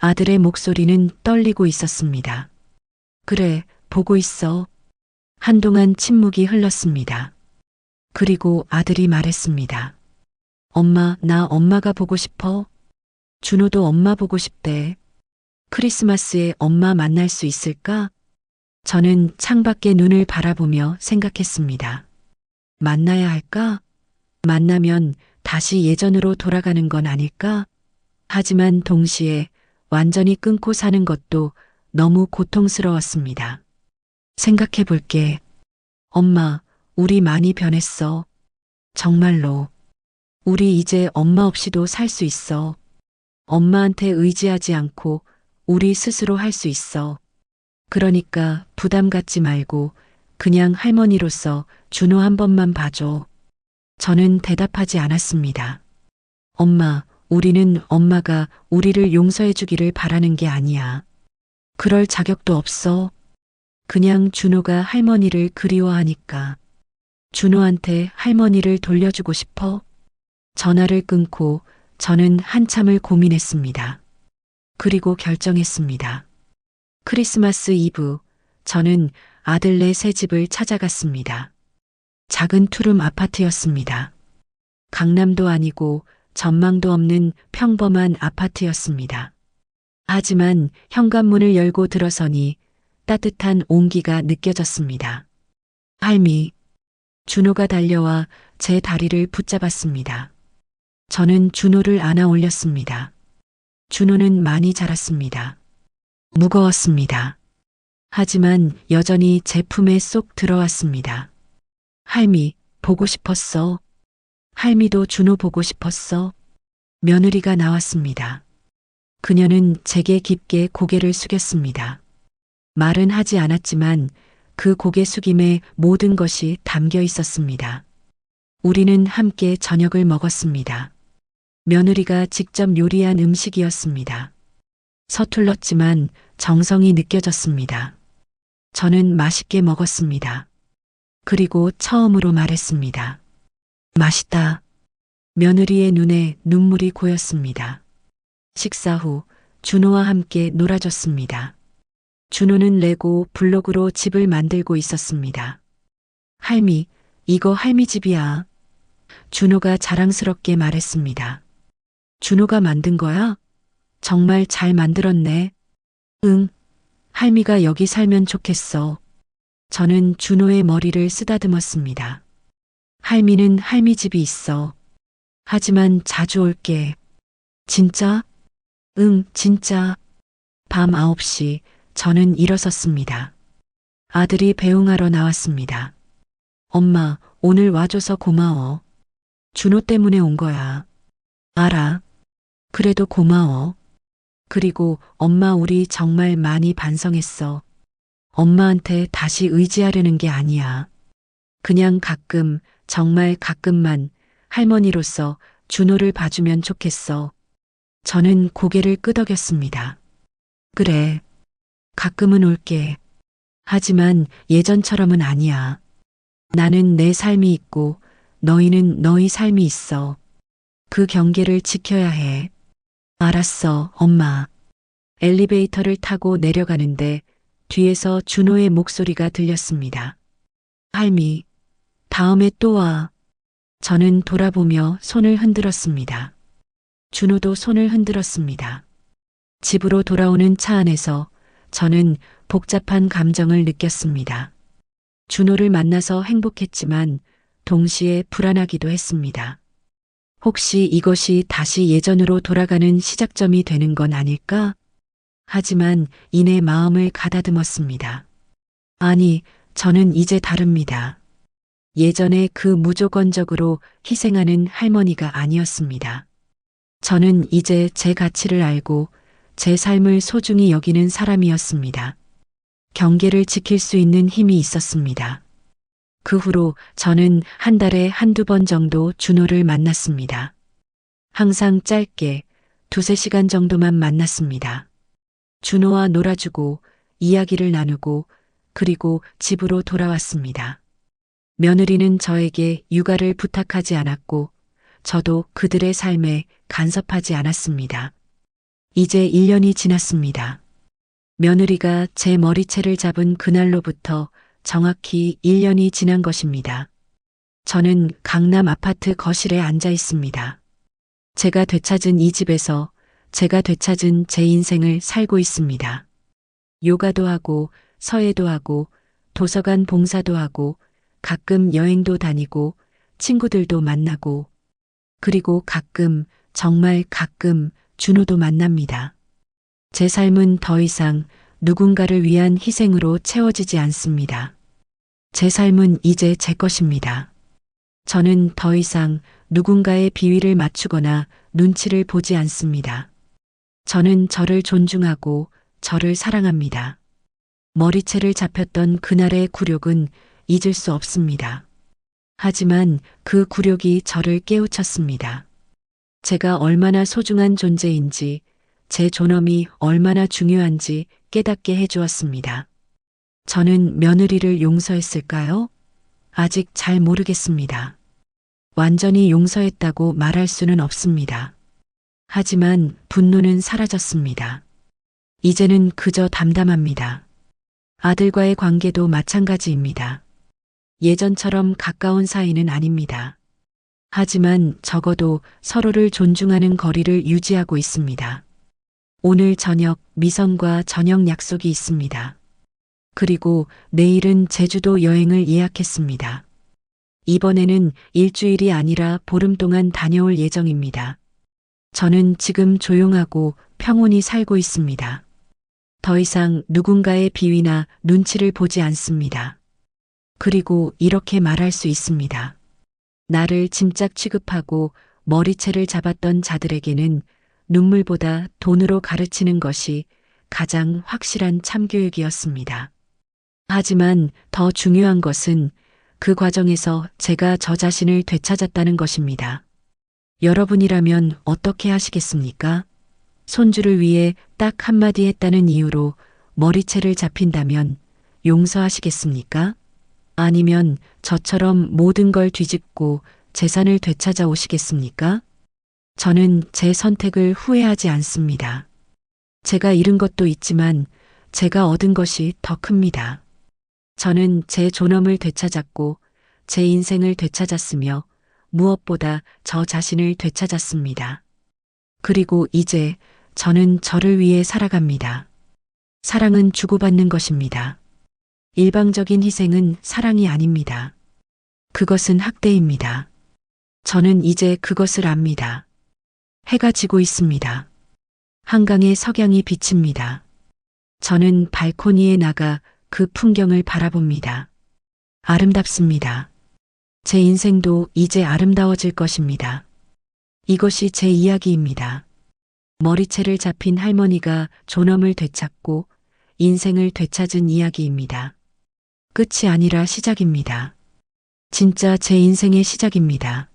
아들의 목소리는 떨리고 있었습니다. 그래, 보고 있어. 한동안 침묵이 흘렀습니다. 그리고 아들이 말했습니다. 엄마, 나 엄마가 보고 싶어. 준호도 엄마 보고 싶대. 크리스마스에 엄마 만날 수 있을까? 저는 창밖에 눈을 바라보며 생각했습니다. 만나야 할까? 만나면 다시 예전으로 돌아가는 건 아닐까? 하지만 동시에 완전히 끊고 사는 것도 너무 고통스러웠습니다. 생각해 볼게. 엄마, 우리 많이 변했어. 정말로. 우리 이제 엄마 없이도 살 수 있어. 엄마한테 의지하지 않고 우리 스스로 할 수 있어. 그러니까 부담 갖지 말고 그냥 할머니로서 준호 한 번만 봐줘. 저는 대답하지 않았습니다. 엄마, 우리는 엄마가 우리를 용서해 주기를 바라는 게 아니야. 그럴 자격도 없어. 그냥 준호가 할머니를 그리워하니까. 준호한테 할머니를 돌려주고 싶어. 전화를 끊고 저는 한참을 고민했습니다. 그리고 결정했습니다. 크리스마스 이브, 저는 아들네 새 집을 찾아갔습니다. 작은 투룸 아파트였습니다. 강남도 아니고 전망도 없는 평범한 아파트였습니다. 하지만 현관문을 열고 들어서니 따뜻한 온기가 느껴졌습니다. 할미, 준호가 달려와 제 다리를 붙잡았습니다. 저는 준호를 안아 올렸습니다. 준호는 많이 자랐습니다. 무거웠습니다. 하지만 여전히 제 품에 쏙 들어왔습니다. 할미, 보고 싶었어. 할미도 준호 보고 싶었어. 며느리가 나왔습니다. 그녀는 제게 깊게 고개를 숙였습니다. 말은 하지 않았지만 그 고개 숙임에 모든 것이 담겨 있었습니다. 우리는 함께 저녁을 먹었습니다. 며느리가 직접 요리한 음식이었습니다. 서툴렀지만 정성이 느껴졌습니다. 저는 맛있게 먹었습니다. 그리고 처음으로 말했습니다. 맛있다. 며느리의 눈에 눈물이 고였습니다. 식사 후 준호와 함께 놀아줬습니다. 준호는 레고 블록으로 집을 만들고 있었습니다. 할미, 이거 할미 집이야. 준호가 자랑스럽게 말했습니다. 준호가 만든 거야? 정말 잘 만들었네. 응. 할미가 여기 살면 좋겠어. 저는 준호의 머리를 쓰다듬었습니다. 할미는 할미 집이 있어. 하지만 자주 올게. 진짜? 응, 진짜. 밤 9시 저는 일어섰습니다. 아들이 배웅하러 나왔습니다. 엄마, 오늘 와줘서 고마워. 준호 때문에 온 거야. 알아. 그래도 고마워. 그리고 엄마, 우리 정말 많이 반성했어. 엄마한테 다시 의지하려는 게 아니야. 그냥 가끔, 정말 가끔만 할머니로서 준호를 봐주면 좋겠어. 저는 고개를 끄덕였습니다. 그래. 가끔은 올게. 하지만 예전처럼은 아니야. 나는 내 삶이 있고 너희는 너희 삶이 있어. 그 경계를 지켜야 해. 알았어, 엄마. 엘리베이터를 타고 내려가는데 뒤에서 준호의 목소리가 들렸습니다. 할미, 다음에 또 와. 저는 돌아보며 손을 흔들었습니다. 준호도 손을 흔들었습니다. 집으로 돌아오는 차 안에서 저는 복잡한 감정을 느꼈습니다. 준호를 만나서 행복했지만 동시에 불안하기도 했습니다. 혹시 이것이 다시 예전으로 돌아가는 시작점이 되는 건 아닐까? 하지만 이내 마음을 가다듬었습니다. 아니, 저는 이제 다릅니다. 예전에 그 무조건적으로 희생하는 할머니가 아니었습니다. 저는 이제 제 가치를 알고 제 삶을 소중히 여기는 사람이었습니다. 경계를 지킬 수 있는 힘이 있었습니다. 그 후로 저는 한 달에 한두 번 정도 준호를 만났습니다. 항상 짧게 두세 시간 정도만 만났습니다. 준호와 놀아주고 이야기를 나누고 그리고 집으로 돌아왔습니다. 며느리는 저에게 육아를 부탁하지 않았고 저도 그들의 삶에 간섭하지 않았습니다. 이제 1년이 지났습니다. 며느리가 제 머리채를 잡은 그날로부터 정확히 1년이 지난 것입니다. 저는 강남 아파트 거실에 앉아 있습니다. 제가 되찾은 이 집에서 제가 되찾은 제 인생을 살고 있습니다. 요가도 하고 서예도 하고 도서관 봉사도 하고 가끔 여행도 다니고 친구들도 만나고 그리고 가끔 정말 가끔 준호도 만납니다. 제 삶은 더 이상 누군가를 위한 희생으로 채워지지 않습니다. 제 삶은 이제 제 것입니다. 저는 더 이상 누군가의 비위를 맞추거나 눈치를 보지 않습니다. 저는 저를 존중하고 저를 사랑합니다. 머리채를 잡혔던 그날의 굴욕은 잊을 수 없습니다. 하지만 그 굴욕이 저를 깨우쳤습니다. 제가 얼마나 소중한 존재인지, 제 존엄이 얼마나 중요한지 깨닫게 해주었습니다. 저는 며느리를 용서했을까요? 아직 잘 모르겠습니다. 완전히 용서했다고 말할 수는 없습니다. 하지만 분노는 사라졌습니다. 이제는 그저 담담합니다. 아들과의 관계도 마찬가지입니다. 예전처럼 가까운 사이는 아닙니다. 하지만 적어도 서로를 존중하는 거리를 유지하고 있습니다. 오늘 저녁 미선과 저녁 약속이 있습니다. 그리고 내일은 제주도 여행을 예약했습니다. 이번에는 일주일이 아니라 보름 동안 다녀올 예정입니다. 저는 지금 조용하고 평온히 살고 있습니다. 더 이상 누군가의 비위나 눈치를 보지 않습니다. 그리고 이렇게 말할 수 있습니다. 나를 짐짝 취급하고 머리채를 잡았던 자들에게는 눈물보다 돈으로 가르치는 것이 가장 확실한 참교육이었습니다. 하지만 더 중요한 것은 그 과정에서 제가 저 자신을 되찾았다는 것입니다. 여러분이라면 어떻게 하시겠습니까? 손주를 위해 딱 한마디 했다는 이유로 머리채를 잡힌다면 용서하시겠습니까? 아니면 저처럼 모든 걸 뒤집고 재산을 되찾아 오시겠습니까? 저는 제 선택을 후회하지 않습니다. 제가 잃은 것도 있지만 제가 얻은 것이 더 큽니다. 저는 제 존엄을 되찾았고 제 인생을 되찾았으며 무엇보다 저 자신을 되찾았습니다. 그리고 이제 저는 저를 위해 살아갑니다. 사랑은 주고받는 것입니다. 일방적인 희생은 사랑이 아닙니다. 그것은 학대입니다. 저는 이제 그것을 압니다. 해가 지고 있습니다. 한강의 석양이 비칩니다. 저는 발코니에 나가 그 풍경을 바라봅니다. 아름답습니다. 제 인생도 이제 아름다워질 것입니다. 이것이 제 이야기입니다. 머리채를 잡힌 할머니가 존엄을 되찾고 인생을 되찾은 이야기입니다. 끝이 아니라 시작입니다. 진짜 제 인생의 시작입니다.